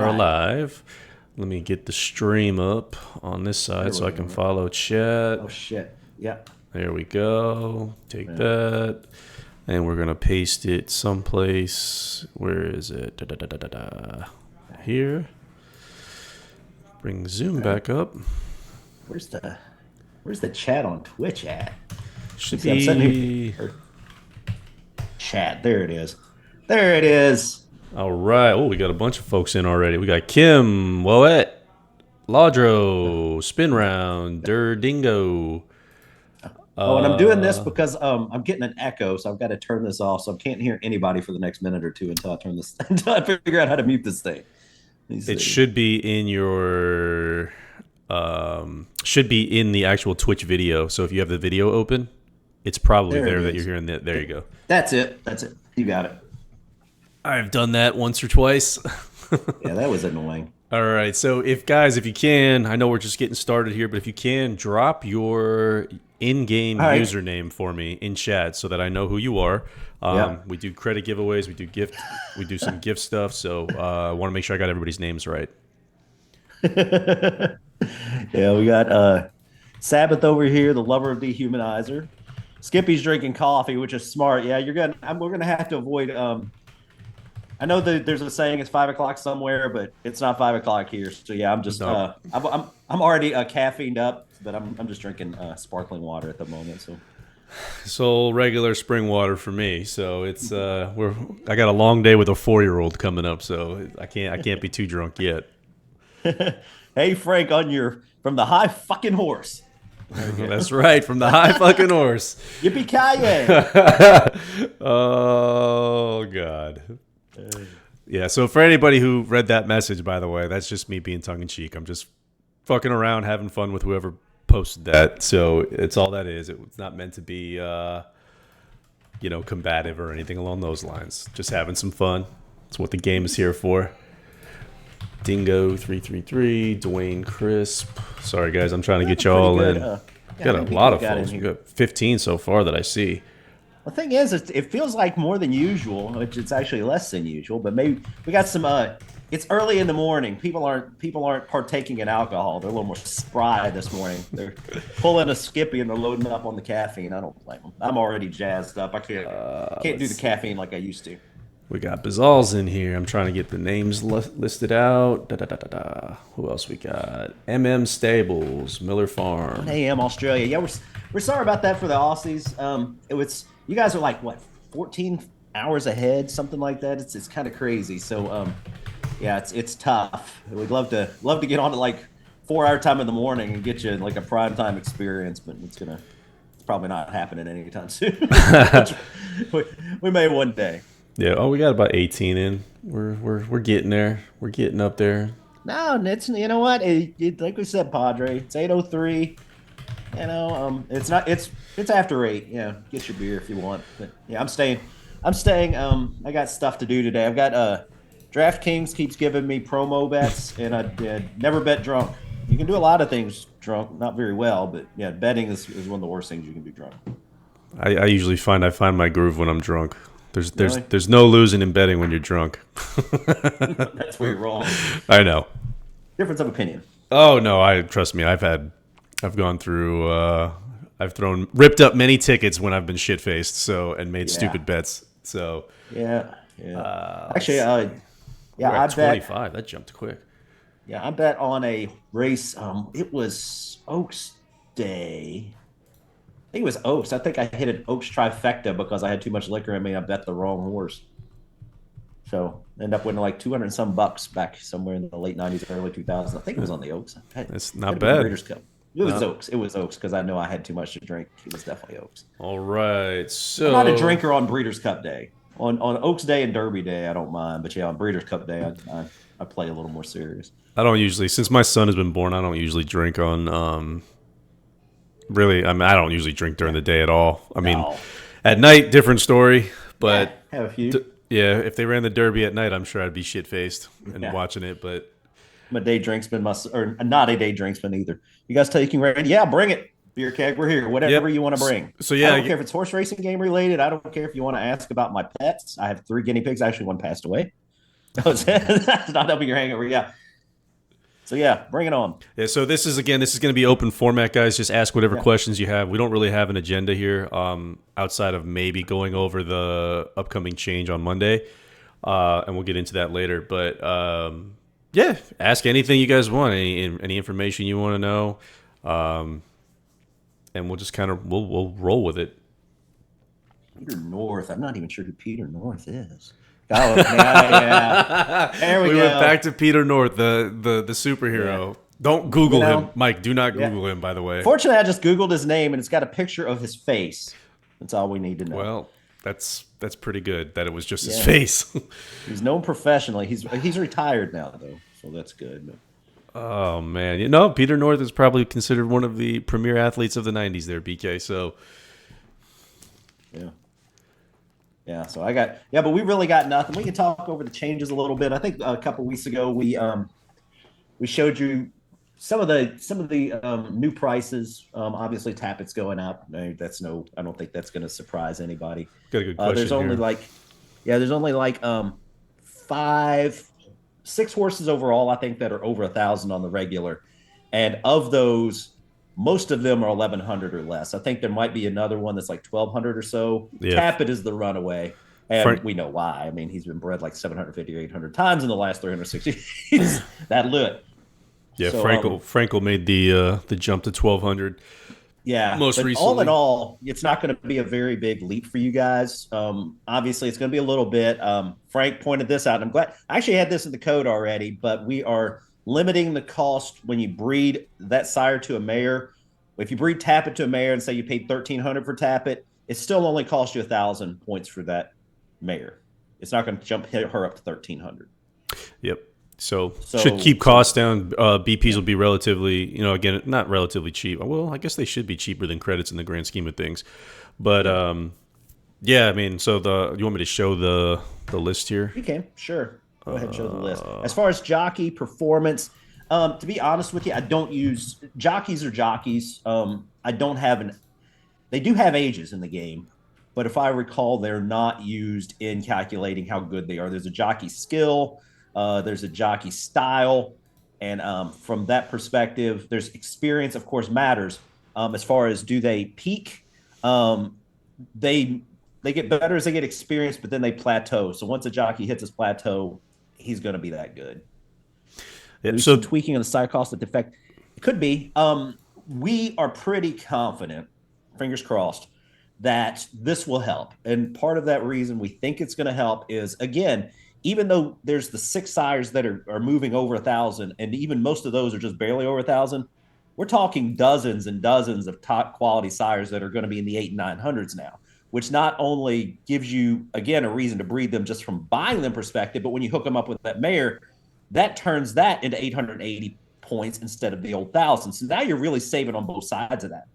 are live. Let me get the stream up on this side so I can follow chat. Oh shit. Yeah. There we go. Take that. And we're going to paste it someplace. Where is it? Here. Bring Zoom back up. Where's the chat on Twitch at? Should See, I'm sitting here. Chat. There it is. There it is. All right. Oh, we got a bunch of folks in already. We got Kim, Woet, Laudro, Spin Round, Dingo. Oh, and I'm doing this because I'm getting an echo, so I've got to turn this off, so I can't hear anybody for the next minute or two until I turn this until I figure out how to mute this thing. It should be in your should be in the actual Twitch video. So if you have the video open, it's probably there that you're hearing that. There you go. That's it. That's it. You got it. I've done that once or twice. Yeah, that was annoying. All right. So if you can, I know we're just getting started here, but if you can, drop your in-game username for me in chat so that I know who you are. We do credit giveaways. We do some gift stuff. So I want to make sure I got everybody's names right. Yeah, we got Sabbath over here, the lover of dehumanizer. Skippy's drinking coffee, which is smart. Yeah, we're gonna have to avoid. I know that there's a saying it's 5 o'clock somewhere, but it's not 5 o'clock here. So yeah, I'm just I'm already caffeined up, but I'm just drinking sparkling water at the moment. So regular spring water for me. So it's I got a long day with a 4-year-old coming up, so I can't be too drunk yet. Hey Frank, from the high fucking horse. That's right, from the high fucking horse. Yippee-ki-yay! Oh God. Yeah, so for anybody who read that message, by the way, that's just me being tongue-in-cheek. I'm just fucking around, having fun with whoever posted that. So it's all that is. It's not meant to be, combative or anything along those lines. Just having some fun. That's what the game is here for. Dingo333, Dwayne Crisp. Sorry, guys, I'm trying to get y'all in. Got a lot of folks. We got 15 so far that I see. The thing is, it feels like more than usual, which it's actually less than usual. But maybe we got some. It's early in the morning. People aren't partaking in alcohol. They're a little more spry this morning. They're pulling a Skippy and they're loading up on the caffeine. I don't blame them. I'm already jazzed up. I can't do the caffeine like I used to. We got Bazals in here. I'm trying to get the names listed out. Who else we got? MM Miller Farm. 1 a.m. Australia. Yeah, we're sorry about that for the Aussies. You guys are like what 14 hours ahead, something like that. It's kind of crazy. So yeah, it's tough. We'd love to get on to like 4-hour time in the morning and get you like a prime time experience, but it's probably not happening anytime soon. we may one day. Yeah. Oh, we got about 18 in. We're getting there. We're getting up there. No, it's you know what? Like we said, Padre. It's 8:03. It's not. It's after 8. Yeah, get your beer if you want. But yeah, I'm staying. I got stuff to do today. I've got DraftKings keeps giving me promo bets, and I never bet drunk. You can do a lot of things drunk, not very well, but yeah, betting is one of the worst things you can do drunk. I usually find my groove when I'm drunk. There's no losing in betting when you're drunk. That's where you're wrong. I know. Difference of opinion. Oh no, trust me. I've gone through. I've ripped up many tickets when I've been shit faced. And made stupid bets. So yeah. Actually, I bet 25. That jumped quick. Yeah, I bet on a race. It was Oaks Day. I think it was Oaks. I think I hit an Oaks trifecta because I had too much liquor in me. I bet the wrong horse. So end up winning like 200 and some bucks back somewhere in the late 90s, early 2000s. I think it was on the Oaks. That's not bad. Breeders' Cup. It was Oaks. It was Oaks because I know I had too much to drink. It was definitely Oaks. All right. So I'm not a drinker on Breeders' Cup Day. On Oaks Day and Derby Day, I don't mind. But yeah, on Breeders' Cup Day, I play a little more serious. I don't usually, since my son has been born, I don't usually drink on. I don't usually drink during the day at all. I mean, at night, different story. But have a few. If they ran the Derby at night, I'm sure I'd be shit faced and watching it. But I'm a day drinksman, or not a day drinksman either. You guys taking ready? Yeah, bring it. Beer keg, we're here. Whatever you want to bring. So yeah, I don't care if it's horse racing game related. I don't care if you want to ask about my pets. I have 3 guinea pigs. Actually, one passed away. Oh, that's not helping your hangover. Yeah. So yeah, bring it on. Yeah, so this is going to be open format, guys. Just ask whatever Yeah. questions you have. We don't really have an agenda here, outside of maybe going over the upcoming change on Monday, and we'll get into that later. But yeah, ask anything you guys want, any information you want to know, and we'll just kind of we'll roll with it. Peter North. I'm not even sure who Peter North is. Oh, yeah. There we We go. went back to Peter North, the superhero. Yeah. Don't Google You know, him, Mike. Do not yeah. Google him, by the way. Fortunately, I just Googled his name and it's got a picture of his face. That's all we need to know. Well, that's pretty good that it was just his Yeah. face. He's known professionally. He's retired now though, so that's good. Oh man, Peter North is probably considered one of the premier athletes of the '90s. There, BK. So Yeah. Yeah, so but we really got nothing. We can talk over the changes a little bit. I think a couple weeks ago we showed you some of the new prices. Obviously, Tapit's going up. I don't think that's going to surprise anybody. got a good question There's only here. there's only five, six horses overall. I think that are over 1,000 on the regular, and of those, most of them are 1,100 or less. I think there might be another one that's like 1,200 or so. Yeah. Tapit is the runaway. And Frank- we know why. I mean, he's been bred like 750 or 800 times in the last 360 days. That lit. Yeah, So, Frankel made the jump to 1,200. Yeah. Most but recently. all in all, it's not going to be a very big leap for you guys. Obviously, it's going to be a little bit. Frank pointed this out. And I'm glad. I actually had this in the code already, but we are limiting the cost when you breed that sire to a mare. If you breed Tapit to a mare and say you paid 1,300 for Tapit, it still only costs you 1,000 points for that mare. It's not going to jump her up to 1,300. Yep. So should keep costs down. BPs will be relatively, again, not relatively cheap. Well, I guess they should be cheaper than credits in the grand scheme of things. But yeah, I mean, so you want me to show the list here? You can, sure. Go ahead and show the list. As far as jockey performance, to be honest with you, I don't use jockeys or jockeys. I don't have they do have ages in the game, but if I recall, they're not used in calculating how good they are. There's a jockey skill, there's a jockey style, and from that perspective, there's experience, of course, matters. As far as do they peak, they get better as they get experience, but then they plateau. So once a jockey hits his plateau, he's going to be that good. Yeah, So tweaking on the side cost of defect, it could be. We are pretty confident, fingers crossed, that this will help. And part of that reason we think it's going to help is, again, even though there's the 6 sires that are moving over 1,000, and even most of those are just barely over 1,000, we're talking dozens and dozens of top quality sires that are going to be in the 8 and 900s now, which not only gives you, again, a reason to breed them just from buying them perspective, but when you hook them up with that mare, that turns that into 880 points instead of the old 1,000. So now you're really saving on both sides of that.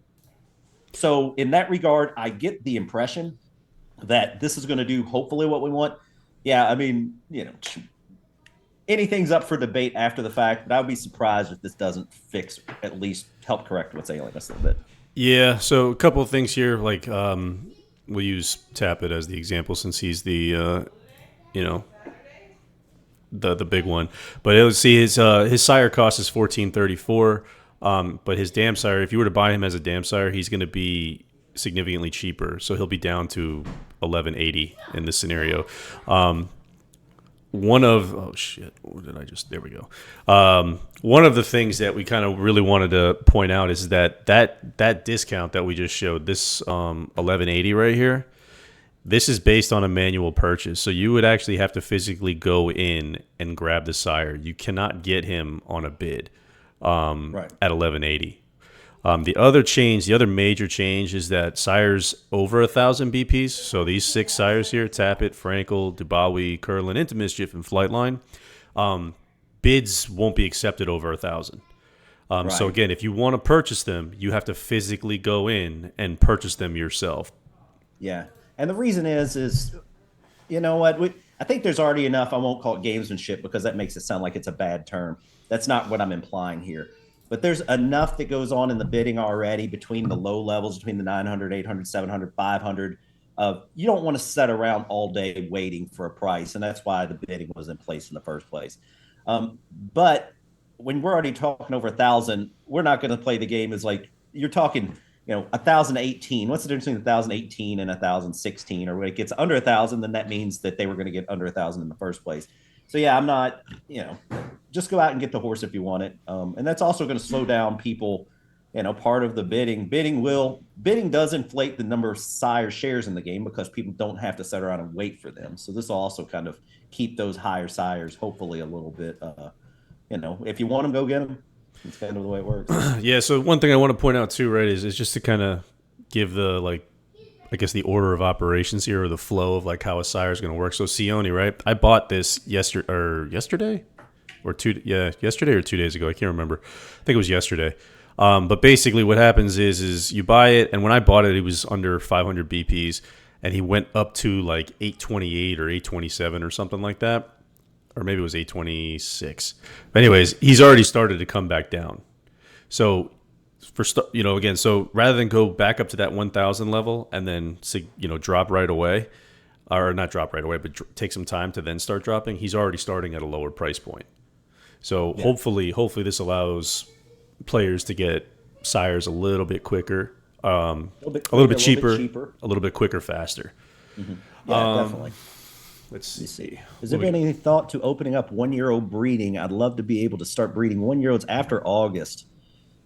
So in that regard, I get the impression that this is going to do hopefully what we want. Yeah, I mean, anything's up for debate after the fact, but I would be surprised if this doesn't fix, at least help correct what's ailing us a little bit. Yeah, so a couple of things here. Like, we'll use Tapit as the example since he's the, the big one. But let's see, his sire cost is 1,434. But his dam sire, if you were to buy him as a dam sire, he's going to be significantly cheaper. So he'll be down to 1,180 in this scenario. There we go. One of the things that we kind of really wanted to point out is that discount that we just showed, this 1,180 right here, this is based on a manual purchase. So you would actually have to physically go in and grab the sire. You cannot get him on a bid at 1,180. The other major change is that sires over 1,000 BPs, so these 6 sires here, Tapit, Frankel, Dubawi, Curlin, Into Mischief, and Flightline, bids won't be accepted over 1,000. So again, if you want to purchase them, you have to physically go in and purchase them yourself. Yeah, and the reason is you know what? I think there's already enough. I won't call it gamesmanship because that makes it sound like it's a bad term. That's not what I'm implying here. But there's enough that goes on in the bidding already between the low levels, between the 900, 800, 700, 500, You don't want to sit around all day waiting for a price, and that's why the bidding was in place in the first place. But when we're already talking over 1,000, we're not going to play the game as like you're talking, 1,018. What's the difference between 1,018 and 1,016? Or when it gets under 1,000, then that means that they were going to get under 1,000 in the first place. So yeah, I'm not, just go out and get the horse if you want it. And that's also going to slow down people. Part of the bidding does inflate the number of sire shares in the game because people don't have to sit around and wait for them. So this will also kind of keep those higher sires, hopefully a little bit, if you want them, go get them. It's kind of the way it works. Yeah. So one thing I want to point out too, right, is just to kind of give the I guess the order of operations here, or the flow of how a sire is going to work. So Sione, right? I bought this yesterday or 2 days ago. I can't remember. I think it was yesterday. But basically what happens is you buy it, and when I bought it, it was under 500 BPs, and he went up to 828 or 827 or something like that. Or maybe it was 826. But anyways, he's already started to come back down. So again, so rather than go back up to that 1,000 level and then drop right away, or not drop right away, but take some time to then start dropping, he's already starting at a lower price point. So yeah. Hopefully this allows players to get sires a little bit quicker, a little bit cheaper, a little bit quicker, faster. Mm-hmm. Yeah, definitely. Let's see. Has there been any thought to opening up 1-year-old breeding? I'd love to be able to start breeding 1-year-olds after August.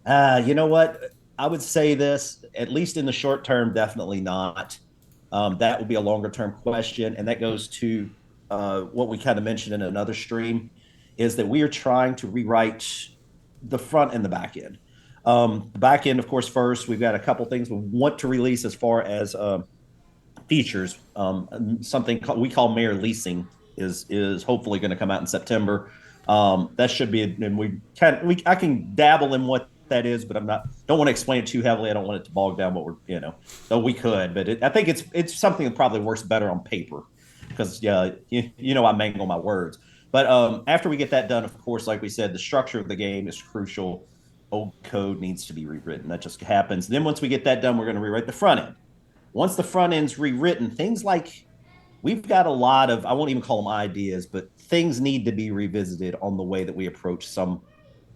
You know what? I would say this, at least in the short term, definitely not. That would be a longer term question. And that goes to what we kind of mentioned in another stream, is that we are trying to rewrite the front and the back end. The back end, of course, first, we've got a couple things we want to release as far as features. Something we call Mayor Leasing is hopefully going to come out in September. That should be, and I can dabble in what that is, but don't want to explain it too heavily. I don't want it to bog down what we're, though we could, but I think it's something that probably works better on paper because I mangle my words. But after we get that done, of course, like we said, the structure of the game is crucial. Old code needs to be rewritten. That just happens. Then once we get that done, we're going to rewrite the front end. Once the front end's rewritten, things like we've got a lot of, I won't even call them ideas, but things need to be revisited on the way that we approach some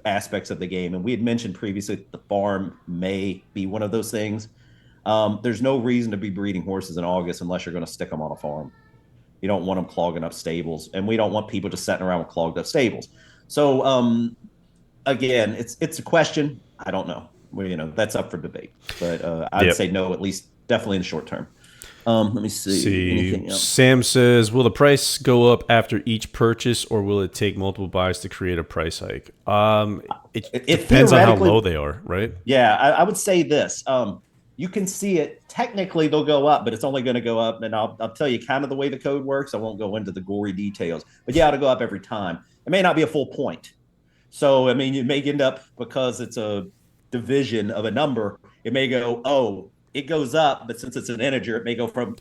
aspects of the game. And we had mentioned previously that the farm may be one of those things. There's no reason to be breeding horses in August unless you're going to stick them on a farm. You don't want them clogging up stables, and we don't want people just sitting around with clogged up stables. So again, it's a question. I don't know. That's up for debate, but I'd say no, at least definitely in the short term. Let me see. Anything else? Sam says, will the price go up after each purchase, or will it take multiple buys to create a price hike? It depends on how low they are, right? Yeah, I would say this. You can see it. Technically, they'll go up, but it's only going to go up. And I'll tell you kind of the way the code works. I won't go into the gory details. But yeah, it'll go up every time. It may not be a full point. So, I mean, you may end up, because it's a division of a number, it may go, it goes up. But since it's an integer, it may go from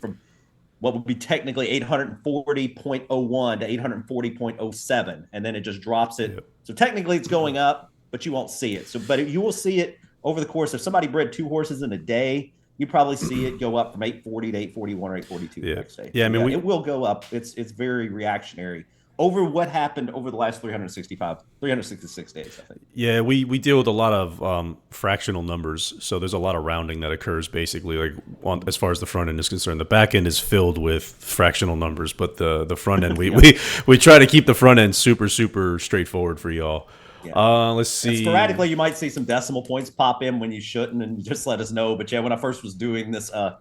what would be technically 840.01 to 840.07. And then it just drops it. Yep. So technically, it's going up, but you won't see it. But you will see it over the course. If somebody bred 2 horses in a day, you probably see it go up from 840 to 841 or 842 the next day. Yeah, I mean, it will go up. It's very reactionary over what happened over the last 366 days, I think. Yeah, we deal with a lot of fractional numbers, so there's a lot of rounding that occurs basically, as far as the front end is concerned. The back end is filled with fractional numbers, but the front end, we try to keep the front end super, super straightforward for y'all. Yeah. Let's see. And sporadically, you might see some decimal points pop in when you shouldn't, and just let us know. But yeah, when I was first doing this, one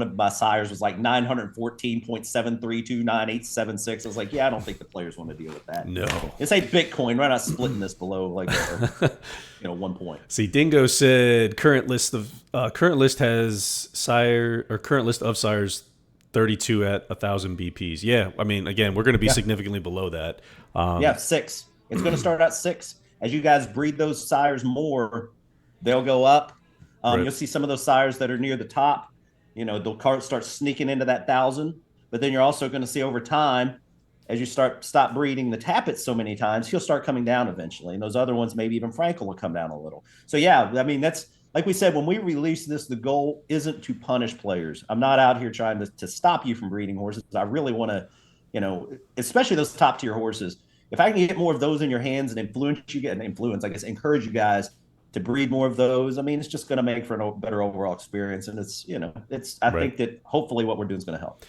of my sires was like 914.7329876. I was like, I don't think the players want to deal with that. No. It's like Bitcoin. We're not splitting this below 1 point. See, Dingo said current list of sires 32 at 1,000 BPs. Yeah, I mean, again, we're going to be significantly below that. 6. It's going to start at 6. As you guys breed those sires more, they'll go up. Right. You'll see some of those sires that are near the top. They'll start sneaking into that 1,000. But then you're also going to see over time, as you stop breeding the tappets so many times, he'll start coming down eventually. And those other ones, maybe even Frankel will come down a little. So yeah, I mean, that's like we said, when we release this, the goal isn't to punish players. I'm not out here trying to stop you from breeding horses. I really want to, especially those top tier horses. If I can get more of those in your hands and I guess, encourage you guys to breed more of those. I mean, it's just going to make for a better overall experience. And I think that hopefully what we're doing is going to help.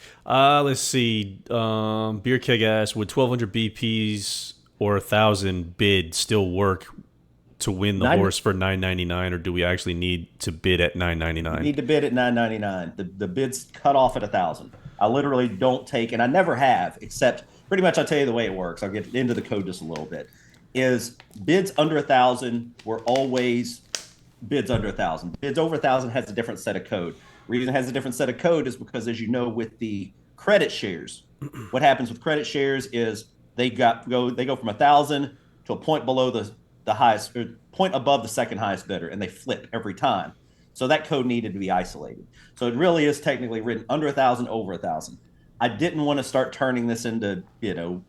Let's see. Beer Keg asked, would 1,200 BPs or 1,000 bid still work to win the horse for $9.99, or do we actually need to bid at $9.99? We need to bid at $9.99. The bid's cut off at 1,000. I literally don't take, and I never have, except pretty much I'll tell you the way it works. I'll get into the code just a little bit. Is bids under 1,000 were always bids under 1,000. Bids over 1,000 has a different set of code. Reason it has a different set of code is because, as you know, with the credit shares, what happens with credit shares is they go from 1,000 to a point below the highest, or point above the second highest bidder, and they flip every time. So that code needed to be isolated. So it really is technically written under 1,000, over 1,000. I didn't want to start turning this into,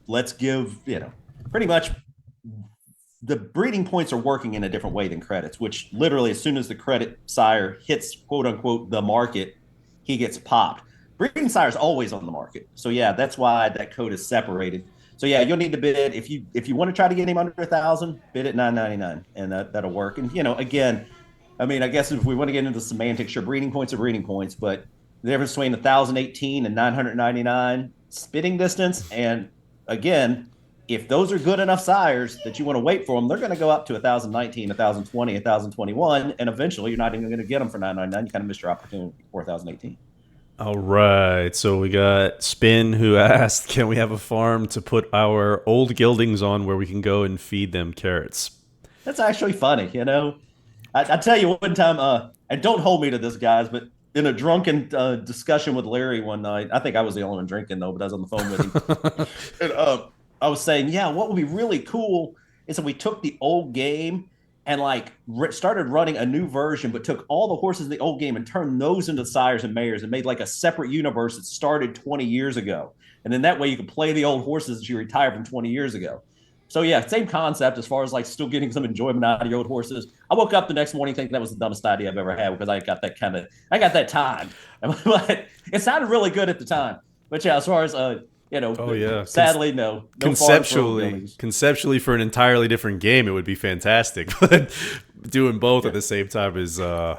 let's give, pretty much the breeding points are working in a different way than credits, which literally as soon as the credit sire hits quote unquote the market, he gets popped. Breeding sire is always on the market. So yeah, that's why that code is separated. So yeah, you'll need to bid if you want to try to get him under 1,000, bid at $9.99, and that'll work. And again, I mean, I guess if we want to get into the semantics, sure, breeding points are breeding points, but the difference between 1,018 and 999 spitting distance, and again, if those are good enough sires that you want to wait for them, they're going to go up to 1,019, 1,020, 1,021, and eventually you're not even going to get them for $9.99. You kind of missed your opportunity for 1,018. All right, so we got Spin, who asked, can we have a farm to put our old geldings on where we can go and feed them carrots? That's actually funny, I tell you one time, and don't hold me to this, guys, but in a drunken discussion with Larry one night, I think I was the only one drinking, though, but I was on the phone with him. And, I was saying, yeah, what would be really cool is if we took the old game and started running a new version, but took all the horses in the old game and turned those into sires and mares and made like a separate universe that started 20 years ago. And then that way you could play the old horses that you retired from 20 years ago. So yeah, same concept as far as still getting some enjoyment out of your old horses. I woke up the next morning thinking that was the dumbest idea I've ever had because I got that time. But it sounded really good at the time. But yeah, as far as sadly, no. Conceptually, for an entirely different game, it would be fantastic. But doing both at the same time is it was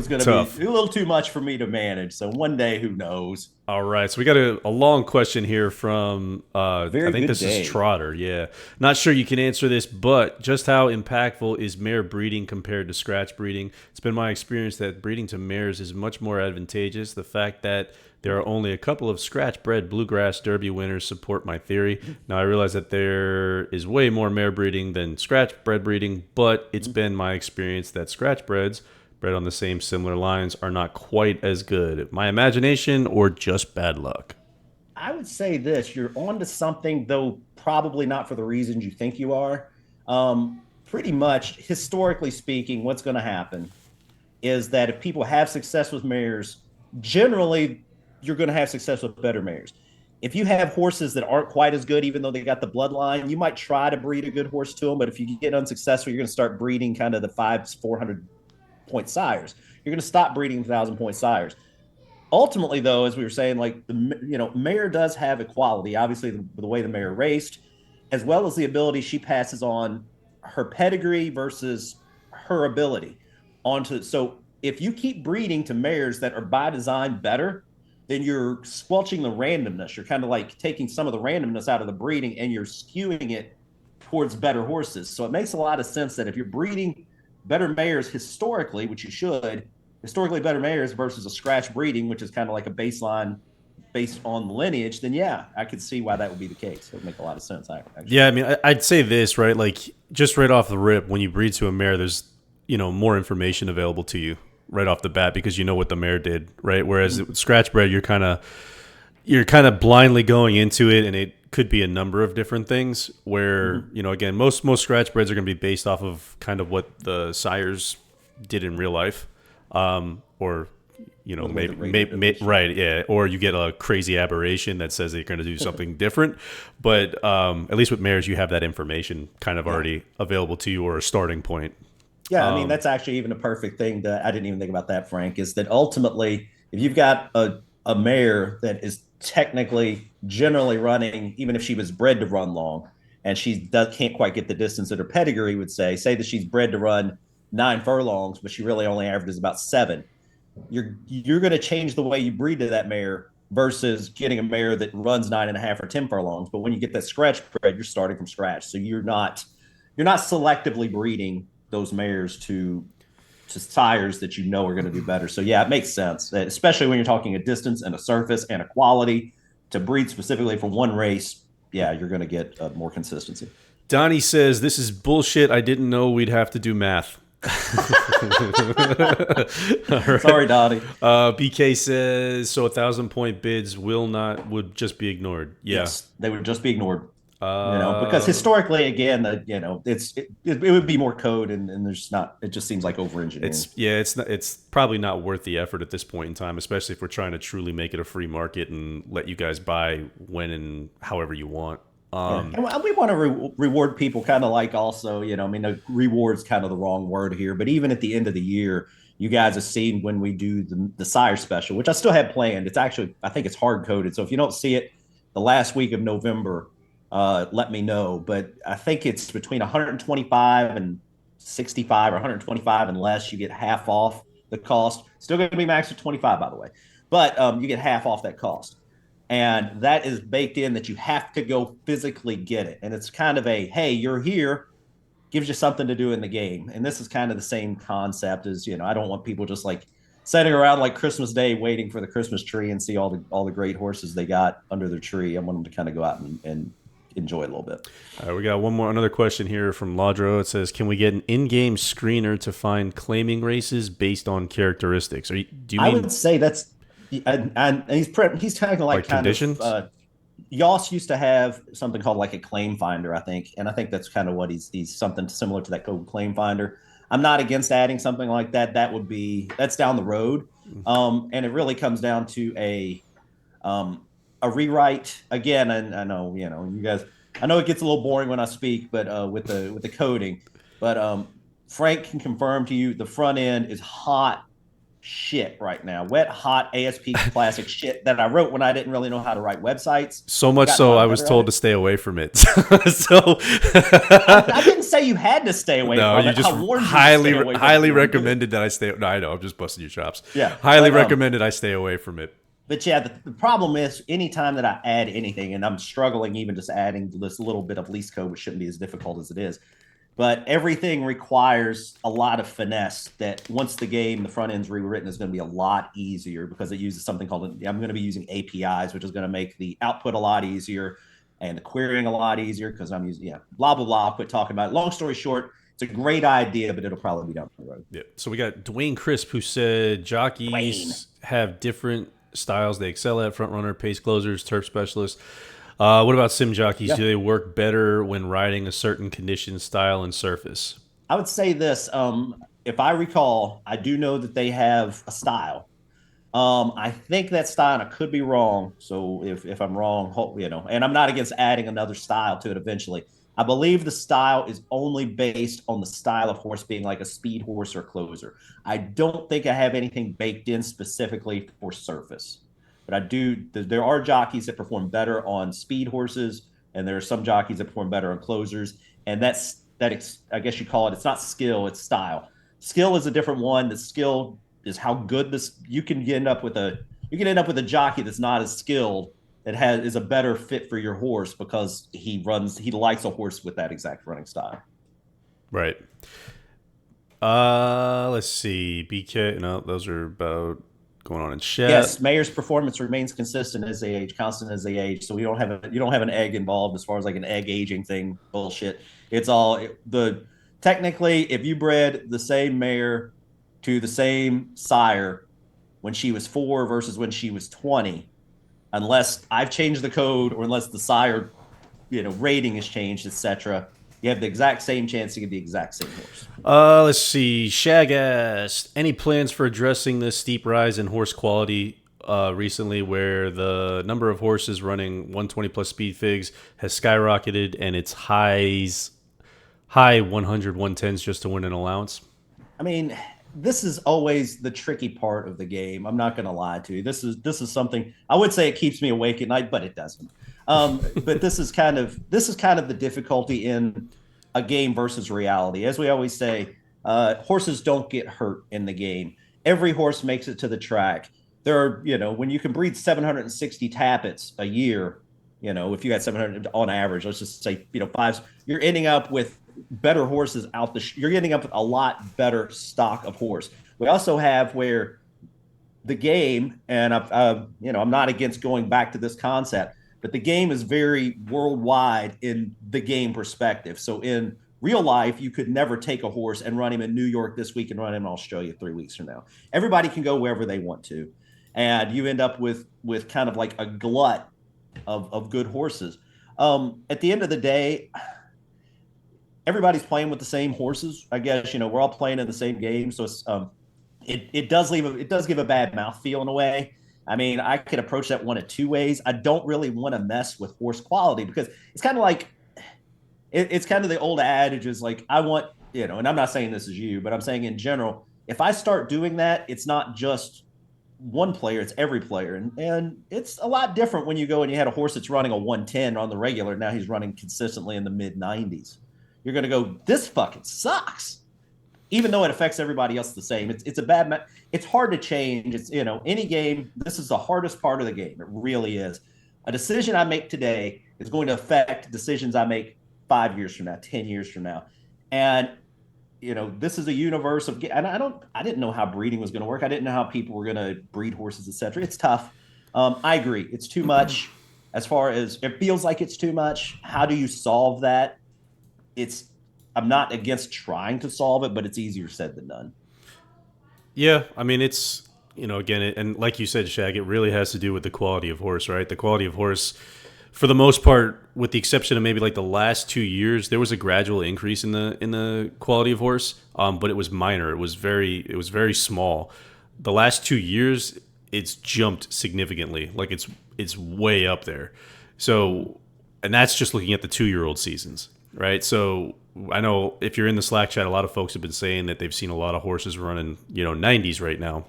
going to be a little too much for me to manage. So one day, who knows? All right, so we got a long question here from I think this is Trotter. Yeah, not sure you can answer this, but just how impactful is mare breeding compared to scratch breeding? It's been my experience that breeding to mares is much more advantageous. The fact that there are only a couple of scratch-bred Bluegrass Derby winners support my theory. Now, I realize that there is way more mare breeding than scratch-bred breeding, but it's been my experience that scratch-breds, bred on the same similar lines, are not quite as good. My imagination or just bad luck? I would say this. You're onto something, though probably not for the reasons you think you are. Pretty much, historically speaking, what's going to happen is that if people have success with mares, generally you're going to have success with better mares. If you have horses that aren't quite as good, even though they got the bloodline, you might try to breed a good horse to them. But if you get unsuccessful, you're going to start breeding kind of the 400-point sires. You're going to stop breeding 1,000-point sires. Ultimately, though, as we were saying, mare does have equality. Obviously, the way the mare raced, as well as the ability she passes on her pedigree versus her ability onto. So if you keep breeding to mares that are by design better, then you're squelching the randomness. You're kind of taking some of the randomness out of the breeding and you're skewing it towards better horses. So it makes a lot of sense that if you're breeding better mares historically, which you should, historically better mares versus a scratch breeding, which is kind of like a baseline based on the lineage, then yeah, I could see why that would be the case. It would make a lot of sense. Actually. Yeah, I mean, I'd say this, right? Just right off the rip, when you breed to a mare, there's, more information available to you right off the bat because you know what the mare did, right? Whereas with scratch bred, you're kind of blindly going into it, and it could be a number of different things. Where again, most scratch breds are going to be based off of kind of what the sires did in real life, or maybe right, yeah, or you get a crazy aberration that says they're going to do something different. But at least with mares, you have that information kind of already available to you or a starting point. Yeah, I mean that's actually even a perfect thing that I didn't even think about that, Frank, is that ultimately if you've got a mare that is technically generally running, even if she was bred to run long and can't quite get the distance that her pedigree would say that she's bred to run 9 furlongs, but she really only averages about 7. You're going to change the way you breed to that mare versus getting a mare that runs 9.5 or 10 furlongs. But when you get that scratch bred, you're starting from scratch, so you're not selectively breeding those mares to sires that you know are going to do better. So yeah, it makes sense, especially when you're talking a distance and a surface and a quality to breed specifically for one race. Yeah, you're going to get more consistency. Donnie says this is bullshit. I didn't know we'd have to do math. Right. Sorry, Donnie. BK says so. 1,000-point bids would just be ignored. Yeah. Yes, they would just be ignored. Because historically, again, it would be more code, and there's not. It just seems like over engineering. It's probably not worth the effort at this point in time, especially if we're trying to truly make it a free market and let you guys buy when and however you want. And we want to reward people, kind of like also, I mean, reward's kind of the wrong word here, but even at the end of the year, you guys have seen when we do the sire special, which I still have planned. It's actually, I think it's hard coded. So if you don't see it the last week of November, let me know. But I think it's between 125 and 65 or 125 and less. You get half off the cost. Still going to be max of 25, by the way, but you get half off that cost. And that is baked in that you have to go physically get it. And it's kind of hey, you're here, gives you something to do in the game. And this is kind of the same concept as, I don't want people just like sitting around like Christmas Day waiting for the Christmas tree and see all the great horses they got under their tree. I want them to kind of go out and enjoy a little bit. All right, we got another question here from Ladro. It says, can we get an in-game screener to find claiming races based on characteristics? I would say that's... And he's talking like kind conditions? Yoss used to have something called like a claim finder, I think, and I think that's kind of what he's something similar to that code claim finder. I'm not against adding something like that. That's down the road, and it really comes down to a rewrite again. And I know you guys. I know it gets a little boring when I speak, but with the coding, but Frank can confirm to you the front end is hot shit right now. Wet hot ASP classic shit that I wrote when I didn't really know how to write websites. So much so I was told to stay away from it. So I didn't say you had to stay away from it. No, you just highly recommended that I stay. No, I know. I'm just busting your chops. Yeah. Highly recommended I stay away from it. But yeah, the problem is anytime that I add anything, and I'm struggling even just adding this little bit of lease code, which shouldn't be as difficult as it is. But everything requires a lot of finesse that once the front end's rewritten, is going to be a lot easier because it uses something called, I'm going to be using APIs, which is going to make the output a lot easier and the querying a lot easier because I'm using, blah, blah, blah. I'll quit talking about it. Long story short, it's a great idea, but it'll probably be down the road. Yeah. So we got Dwayne Crisp, who said jockeys have different styles they excel at: front runner, pace closers, turf specialists. What about sim jockeys? Yeah. Do they work better when riding a certain condition, style, and surface? I would say this. If I recall, I do know that they have a style. I think that style, and I could be wrong. So if I'm wrong, and I'm not against adding another style to it eventually. I believe the style is only based on the style of horse being like a speed horse or closer. I don't think I have anything baked in specifically for surface. But there are jockeys that perform better on speed horses, and there are some jockeys that perform better on closers. And I guess you call it, it's not skill, it's style. Skill is a different one. The skill is how good you can end up with a jockey that's not as skilled, that is a better fit for your horse because he likes a horse with that exact running style. Right. Let's see. BK, no, those are about going on in chat. Yes, Mayer's performance remains consistent as they age, constant as they age. So you don't have an egg involved as far as like an egg aging thing. Bullshit. It's all technically, if you bred the same mare to the same sire when she was 4 versus when she was 20, unless I've changed the code or unless the sire, rating has changed, etc., you have the exact same chance to get the exact same horse. Let's see. Shag asked, any plans for addressing this steep rise in horse quality recently where the number of horses running 120 plus speed figs has skyrocketed and it's high 100, 110s just to win an allowance? I mean, this is always the tricky part of the game. I'm not going to lie to you. This is something I would say it keeps me awake at night, but it doesn't. But this is kind of the difficulty in a game versus reality. As we always say, horses don't get hurt in the game. Every horse makes it to the track. There are, when you can breed 760 tappets a year, if you got 700 on average, let's just say, five, you're ending up with better horses out you're ending up with a lot better stock of horse. We also have where the game, and I'm not against going back to this concept, but the game is very worldwide in the game perspective. So in real life, you could never take a horse and run him in New York this week and run him in Australia 3 weeks from now. Everybody can go wherever they want to, and you end up with kind of like a glut of good horses. At the end of the day, everybody's playing with the same horses. I guess we're all playing in the same game, so it does give a bad mouthfeel in a way. I mean, I could approach that one of two ways. I don't really want to mess with horse quality because it's kind of like it's kind of the old adage is like I want and I'm not saying this is you, but I'm saying in general, if I start doing that, it's not just one player, it's every player. And it's a lot different when you go and you had a horse that's running a 110 on the regular. Now he's running consistently in the mid 90s. You're going to go, this fucking sucks. Even though it affects everybody else the same. It's a bad, it's hard to change. It's, any game, this is the hardest part of the game. It really is. A decision I make today is going to affect decisions I make 5 years from now, 10 years from now. And this is a universe of, and I didn't know how breeding was going to work. I didn't know how people were going to breed horses, etc. It's tough. I agree. It's too much as far as it feels like it's too much. How do you solve that? I'm not against trying to solve it, but it's easier said than done. Yeah. I mean, it's, again, and like you said, Shag, it really has to do with the quality of horse, right? The quality of horse, for the most part, with the exception of maybe like the last 2 years, there was a gradual increase in the quality of horse, but it was minor. It was very small. The last 2 years, it's jumped significantly. Like it's way up there. So, and that's just looking at the 2-year-old seasons, right? So I know if you're in the Slack chat, a lot of folks have been saying that they've seen a lot of horses running 90s right now.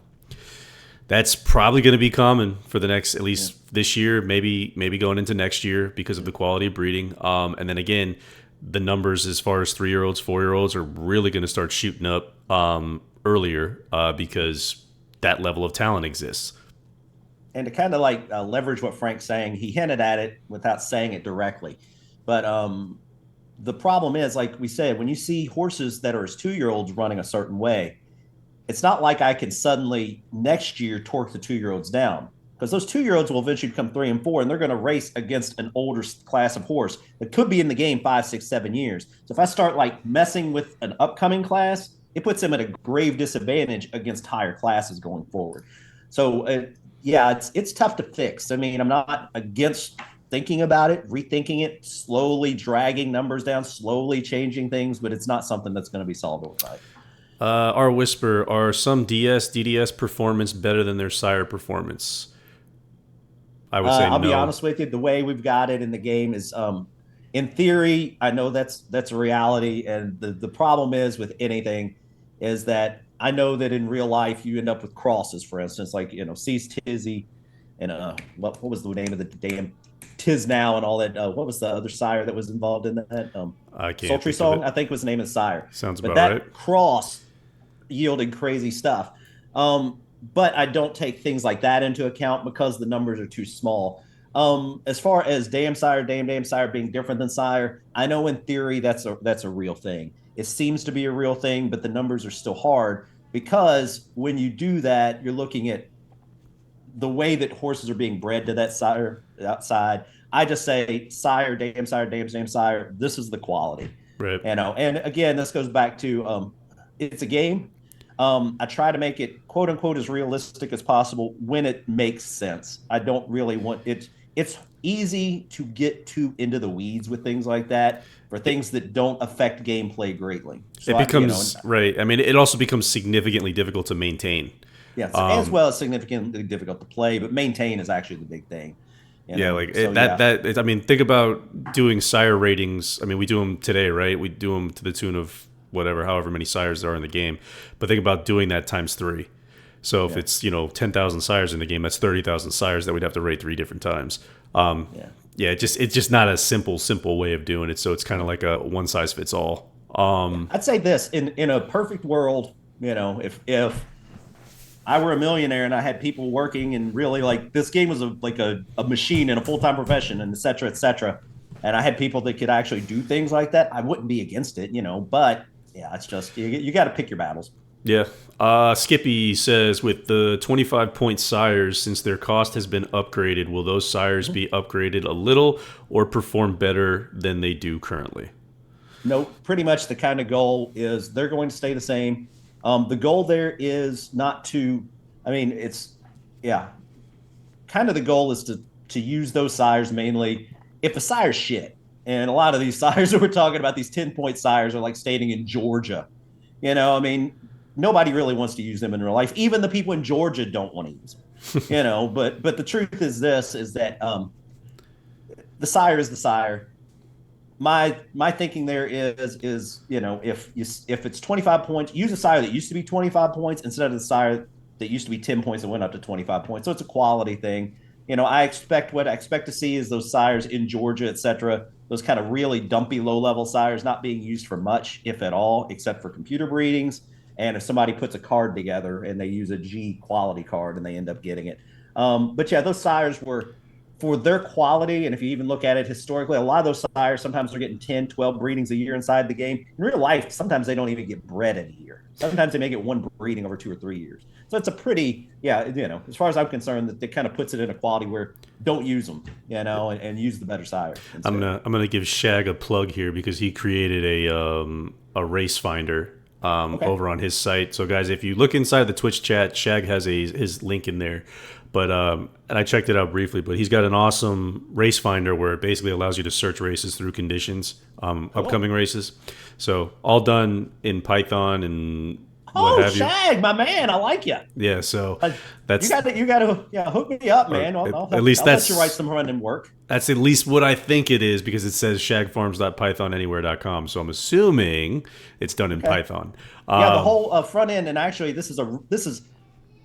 That's probably going to be common for the next, at least this year, maybe going into next year because of the quality of breeding. And then again, the numbers as far as 3-year-olds, 4-year-olds are really going to start shooting up earlier because that level of talent exists. And to kind of like leverage what Frank's saying, he hinted at it without saying it directly. But the problem is, like we said, when you see horses that are as 2-year-olds running a certain way, it's not like I can suddenly next year torque the 2-year-olds down because those 2-year-olds will eventually become 3 and 4, and they're going to race against an older class of horse that could be in the game 5, 6, 7 years. So if I start like messing with an upcoming class, it puts them at a grave disadvantage against higher classes going forward. So it's tough to fix. I mean, I'm not against thinking about it, rethinking it, slowly dragging numbers down, slowly changing things, but it's not something that's going to be solved overnight. Our Whisper, are some DDS performance better than their sire performance? I would say I'll no. be honest with you. The way we've got it in the game is, in theory, I know that's a reality. And the problem is with anything is that I know that in real life you end up with crosses, for instance, like, Cease Tizzy and what was the name of the damn Tiznow and all that. What was the other sire that was involved in that? I can't Sultry Song, I think was the name of the sire. Sounds but about that right. Cross yielding crazy stuff. But I don't take things like that into account because the numbers are too small. As far as damn sire being different than sire, I know in theory that's a real thing. It seems to be a real thing, but the numbers are still hard because when you do that, you're looking at the way that horses are being bred to that sire outside. I just say sire, damn sire. This is the quality, right? And again, this goes back to it's a game. I try to make it quote unquote as realistic as possible when it makes sense. I don't really want it. It's easy to get too into the weeds with things like that for things that don't affect gameplay greatly. So it becomes right. I mean, it also becomes significantly difficult to maintain. Yeah, as well as significantly difficult to play, but maintain is actually the big thing. I mean, think about doing sire ratings. I mean, we do them today, right? We do them to the tune of whatever, however many sires there are in the game. But think about doing that times 3. So if it's 10,000 sires in the game, that's 30,000 sires that we'd have to rate 3 different times. It's just not a simple way of doing it. So it's kind of like a one size fits all. I'd say this in a perfect world, if I were a millionaire and I had people working and really like this game was a machine and a full-time profession and et cetera, and I had people that could actually do things like that, I wouldn't be against it, but yeah, it's just you got to pick your battles. Yeah. Skippy says, with the 25-point sires, since their cost has been upgraded, will those sires be upgraded a little or perform better than they do currently? No, pretty much the kind of goal is they're going to stay the same. The goal there is not to, kind of the goal is to use those sires mainly if the sire's shit. And a lot of these sires that we're talking about, these 10-point sires, are like staying in Georgia. Nobody really wants to use them in real life. Even the people in Georgia don't want to use them. But the truth is that the sire is the sire. My thinking there is if it's 25 points, use a sire that used to be 25 points instead of the sire that used to be 10 points and went up to 25 points. So it's a quality thing. I expect to see is those sires in Georgia, et cetera, those kind of really dumpy low-level sires not being used for much, if at all, except for computer breedings. And if somebody puts a card together and they use a G quality card and they end up getting it. But yeah, those sires were for their quality. And if you even look at it historically, a lot of those sires, sometimes they're getting 10, 12 breedings a year inside the game. In real life, sometimes they don't even get bred in a year. Sometimes they may get one breeding over 2 or 3 years. So it's a pretty, as far as I'm concerned, that puts it in a quality where don't use them, and use the better sire. I'm gonna give Shag a plug here because he created a race finder over on his site. So guys, if you look inside the Twitch chat, Shag has his link in there. But and I checked it out briefly, but he's got an awesome race finder where it basically allows you to search races through conditions, upcoming races. So all done in Python and what have you. Shag, my man, I like you. Yeah, so that's you got to hook me up, man. I'll let you write some running work. That's at least what I think it is because it says shagfarms.pythonanywhere.com. So I'm assuming it's done in Python. The whole front end, and actually this is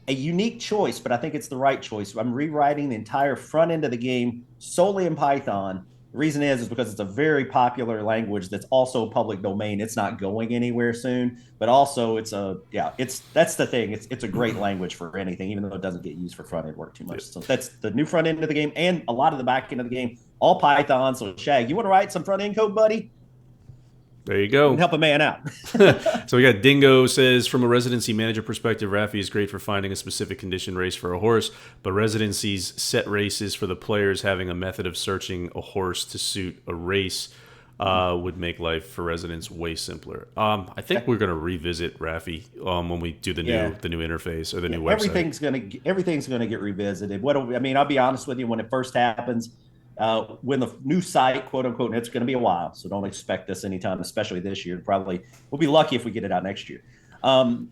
a unique choice, but I think it's the right choice. I'm rewriting the entire front end of the game solely in Python. The reason is because it's a very popular language that's also public domain. It's not going anywhere soon, but also that's the thing. It's a great language for anything, even though it doesn't get used for front end work too much. So that's the new front end of the game, and a lot of the back end of the game, all Python. So Shag, you want to write some front end code, buddy? There you go. Help a man out. So we got Dingo says, from a residency manager perspective, Raffi is great for finding a specific condition race for a horse, but residencies set races for the players. Having a method of searching a horse to suit a race would make life for residents way simpler. I think we're going to revisit Raffi when we do the new interface or the new website. Everything's gonna get revisited. I'll be honest with you. When it first happens, when the new site, quote unquote, and it's going to be a while, so don't expect this anytime, especially this year. We'll be lucky if we get it out next year. When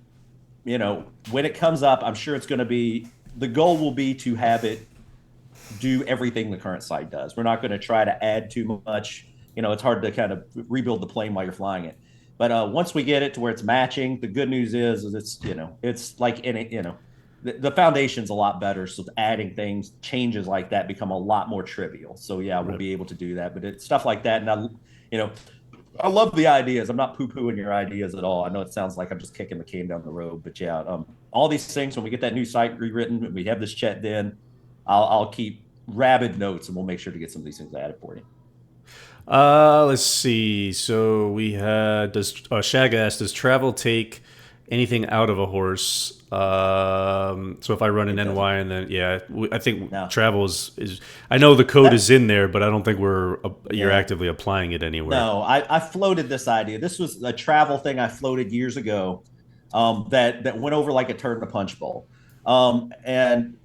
it comes up, I'm sure it's going to be, the goal will be to have it do everything the current site does. We're not going to try to add too much. It's hard to kind of rebuild the plane while you're flying it. But once we get it to where it's matching, the good news is it's like in it, the foundation's a lot better, so adding changes like that become a lot more trivial. So we'll be able to do that. But it's stuff like that, and I love the ideas. I'm not poo-pooing your ideas at all. I know it sounds like I'm just kicking the can down the road, but all these things, when we get that new site rewritten, and we have this chat, then I'll keep rabid notes, and we'll make sure to get some of these things added for you. Let's see. So we had Shag asked, does travel take anything out of a horse? So if I run an NY and then I think travel is I know the code is in there, but I don't think you're actively applying it anywhere. No, I floated this idea. This was a travel thing I floated years ago that went over like a turd in a punch bowl. And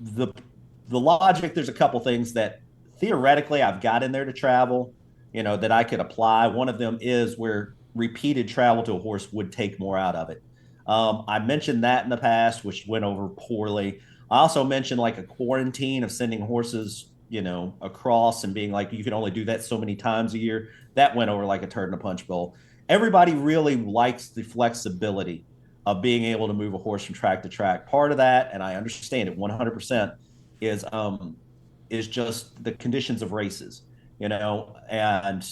the logic, there's a couple things that theoretically I've got in there to travel, that I could apply. One of them is where repeated travel to a horse would take more out of it. I mentioned that in the past, which went over poorly. I also mentioned like a quarantine of sending horses, across and being like, you can only do that so many times a year, that went over like a turd in a punch bowl. Everybody really likes the flexibility of being able to move a horse from track to track. Part of that, and I understand it 100%, is just the conditions of races, and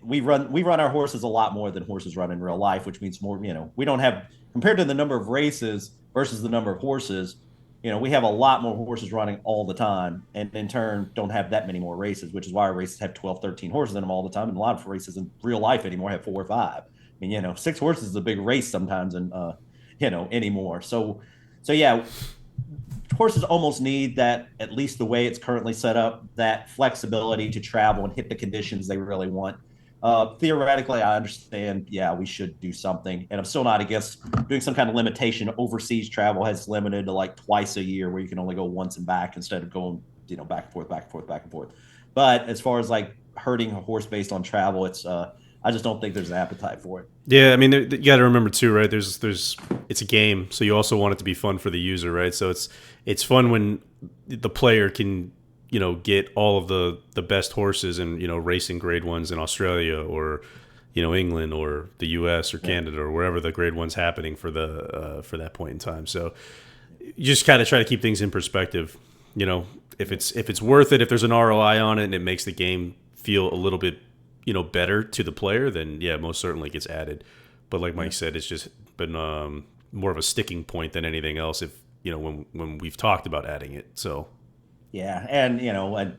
we run our horses a lot more than horses run in real life, which means more, we don't have, compared to the number of races versus the number of horses, we have a lot more horses running all the time, and in turn don't have that many more races, which is why our races have 12, 13 horses in them all the time. And a lot of races in real life anymore have 4 or 5. I mean, 6 horses is a big race sometimes, and anymore. So yeah, horses almost need that, at least the way it's currently set up, that flexibility to travel and hit the conditions they really want. Theoretically, I understand, yeah, we should do something. And I'm still not against doing some kind of limitation. Overseas travel has limited to like twice a year where you can only go once and back instead of going, back and forth, back and forth, back and forth. But as far as like hurting a horse based on travel, I just don't think there's an appetite for it. Yeah, I mean, you got to remember too, right? There's it's a game, so you also want it to be fun for the user, right? So it's fun when the player can get all of the best horses and racing grade ones in Australia or England or the U.S. or Canada or wherever the grade one's happening for that point in time. So you just kind of try to keep things in perspective. If it's worth it, if there's an ROI on it and it makes the game feel a little bit better to the player, then yeah, most certainly gets added. But like Mike said, it's just been more of a sticking point than anything else. If when we've talked about adding it, so. Yeah, and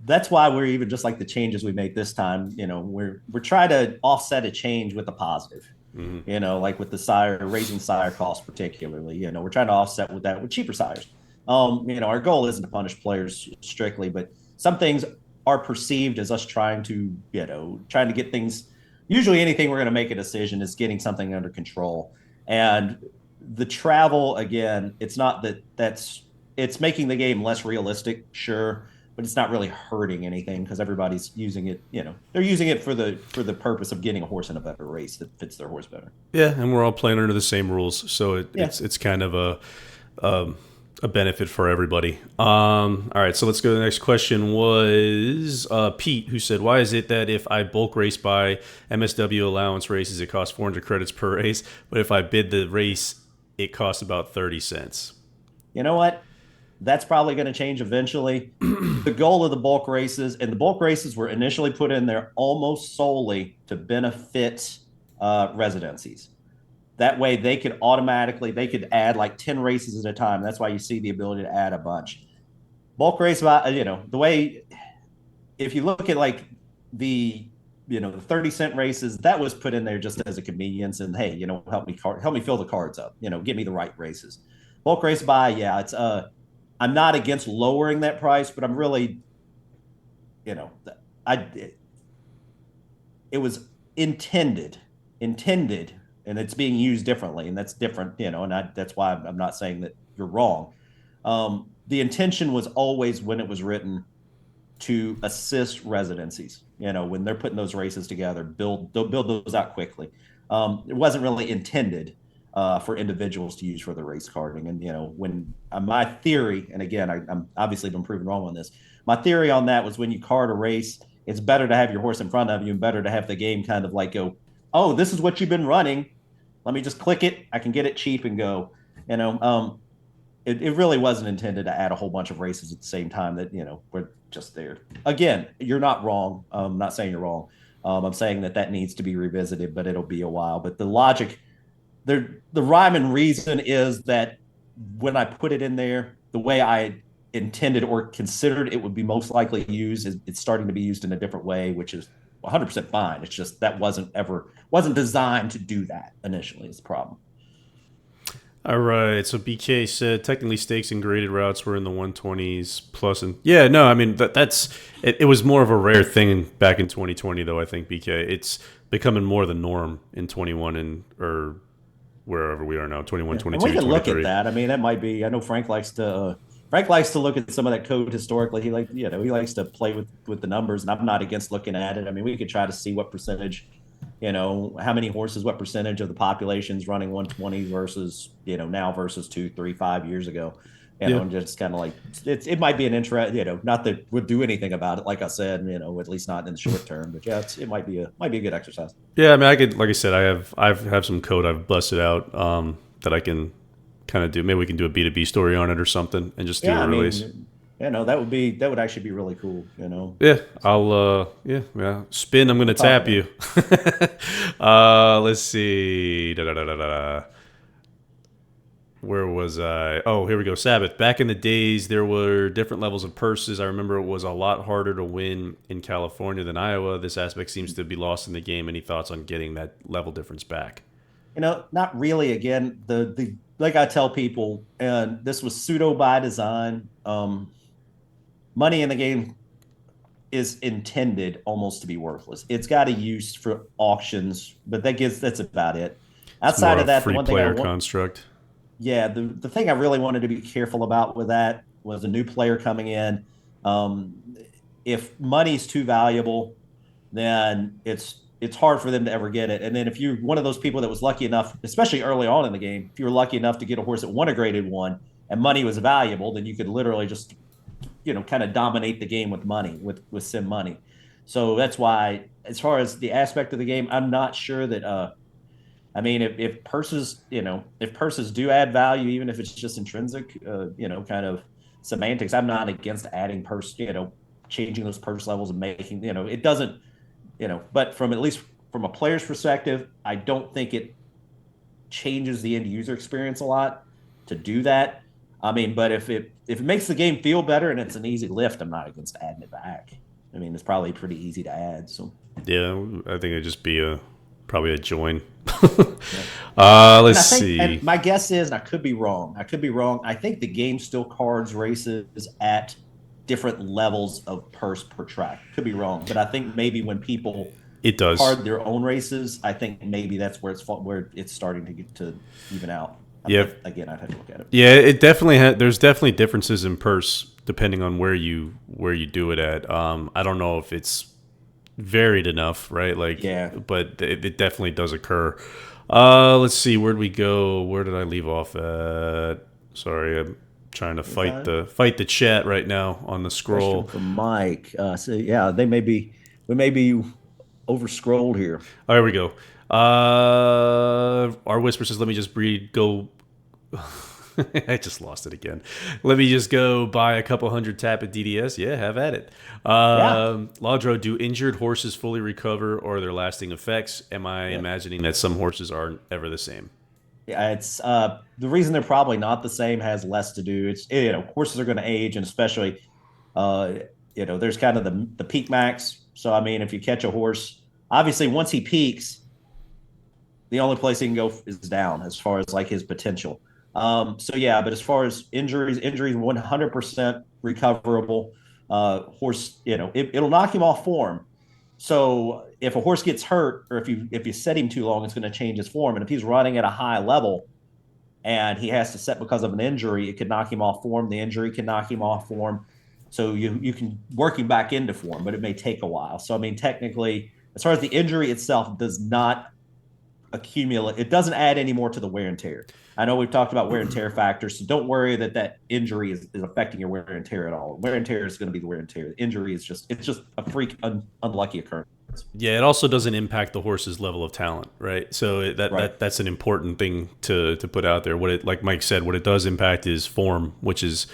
that's why we're even just like the changes we make this time. We're trying to offset a change with a positive. Mm-hmm. Like with the raising sire costs, particularly. We're trying to offset with that with cheaper sires. Our goal isn't to punish players strictly, but some things are perceived as us trying to get things. Usually, anything we're going to make a decision is getting something under control, and the travel again. It's not it's making the game less realistic, sure, but it's not really hurting anything because everybody's using it. They're using it for the purpose of getting a horse in a better race that fits their horse better. Yeah, and we're all playing under the same rules, so it's kind of a benefit for everybody. All right, so let's go to the next question. Was Pete, who said, why is it that if I bulk race by MSW allowance races, it costs 400 credits per race, but if I bid the race, it costs about 30 cents? You know what? That's probably going to change eventually. The goal of the bulk races, and the bulk races were initially put in there almost solely to benefit residencies. That way they could add like 10 races at a time. That's why you see the ability to add a bunch. Bulk race, the way, if you look at like the 30-cent races, that was put in there just as a convenience and, hey, help me fill the cards up, give me the right races. Bulk race buy, yeah, it's I'm not against lowering that price, but I'm really, it was intended, and it's being used differently, and that's different, and that's why I'm not saying that you're wrong. The intention was always, when it was written, to assist residencies. When they're putting those races together, build those out quickly. It wasn't really intended for individuals to use for the race carding. And when my theory, and again, I'm obviously been proven wrong on this. My theory on that was when you card a race, it's better to have your horse in front of you and better to have the game kind of like go, oh, this is what you've been running. Let me just click it. I can get it cheap and go. It really wasn't intended to add a whole bunch of races at the same time that, we're just there. Again, you're not wrong. I'm not saying you're wrong. I'm saying that needs to be revisited, but it'll be a while. But the logic, the rhyme and reason is that when I put it in there, the way I intended or considered it would be most likely used, it's starting to be used in a different way, which is 100% fine. It's just that wasn't designed to do that initially is the problem. All right. So BK said technically stakes and graded routes were in the 120s plus. And yeah, no, I mean, that's it was more of a rare thing back in 2020, though, I think, BK. It's becoming more the norm in 21 or wherever we are now, 21, 22, and we can 23. Look at that. I mean, that might be, I know Frank likes to look at some of that code historically. He likes to play with the numbers, and I'm not against looking at it. I mean, we could try to see what percentage, how many horses, what percentage of the population's running 120 versus, now versus 2, 3, 5 years ago. Yeah. And just kind of like it might be an interest, not that we'll do anything about it, like I said, at least not in the short term. But yeah, it might be a good exercise. Yeah, I mean, I could, like I said, I have some code I've busted out that I can kind of do. Maybe we can do a B2B story on it or something, and just do Yeah, a I release. mean, that would actually be really cool. Yeah, I'll yeah. Spin, I'm gonna We'll talk tap about it. you. Let's see. Da, da, da, da, da. Where was I? Oh, here we go. Sabbath. Back in the days, there were different levels of purses. I remember it was a lot harder to win in California than Iowa. This aspect seems to be lost in the game. Any thoughts on getting that level difference back? Not really. Again, the like I tell people, and this was pseudo by design. Money in the game is intended almost to be worthless. It's got a use for auctions, but that's about it. It's more Outside a of that, the free one thing I player want, construct. yeah, the thing I really wanted to be careful about with that was a new player coming in. Um, if money's too valuable, then it's hard for them to ever get it. And then if you're one of those people that was lucky enough, especially early on in the game, if you were lucky enough to get a horse that won a graded one and money was valuable, then you could literally just kind of dominate the game with money, with sim money. So that's why, as far as the aspect of the game, I'm not sure that. I mean, if purses do add value, even if it's just intrinsic, kind of semantics, I'm not against adding changing those purse levels and making, it doesn't, but from at least from a player's perspective, I don't think it changes the end user experience a lot to do that. I mean, but if it makes the game feel better and it's an easy lift, I'm not against adding it back. I mean, it's probably pretty easy to add. So Yeah, I think it'd just be probably a join. yeah. And Let's I think, see. and my guess is, and I could be wrong. I could be wrong. I think the game still cards races at different levels of purse per track. Could be wrong, but I think maybe when people It does. card their own races, I think maybe that's where it's starting to get to even out. Yeah, Again, I'd have to look at it. yeah. It definitely there's definitely differences in purse depending on where you do it at. I don't know if it's varied enough, right? Like, Yeah. but it definitely does occur. Let's see. Where'd we go? Where did I leave off at? Sorry, I'm trying to fight the chat right now on the Question scroll. from Mike. So yeah, we may be over scrolled here. Oh, here we go. Our whisper says, "Let me just go." I just lost it again. Let me just go buy a couple hundred tap at DDS. Yeah, have at it. Yeah. Laudro, do injured horses fully recover or are there lasting effects? Am I Yeah. imagining that some horses aren't ever the same? Yeah, it's the reason they're probably not the same has less to do. It's horses are going to age, and especially uh there's kind of the peak max. So I mean, if you catch a horse, obviously once he peaks, the only place he can go is down as far as like his potential. So yeah, but as far as injuries 100% recoverable. Horse, it'll knock him off form. So if a horse gets hurt, or if you set him too long, it's going to change his form. And if he's running at a high level and he has to set because of an injury, it could knock him off form. The injury can knock him off form. So you can work him back into form, but it may take a while. So I mean, technically, as far as the injury itself does not accumulate, it doesn't add any more to the wear and tear. I know we've talked about wear and tear factors, so don't worry that injury is affecting your wear and tear at all. Wear and tear is going to be the wear and tear. The injury is just a freak unlucky occurrence. Yeah, it also doesn't impact the horse's level of talent, right? So Right. that's an important thing to put out there. What it, like Mike said, what it does impact is form, which is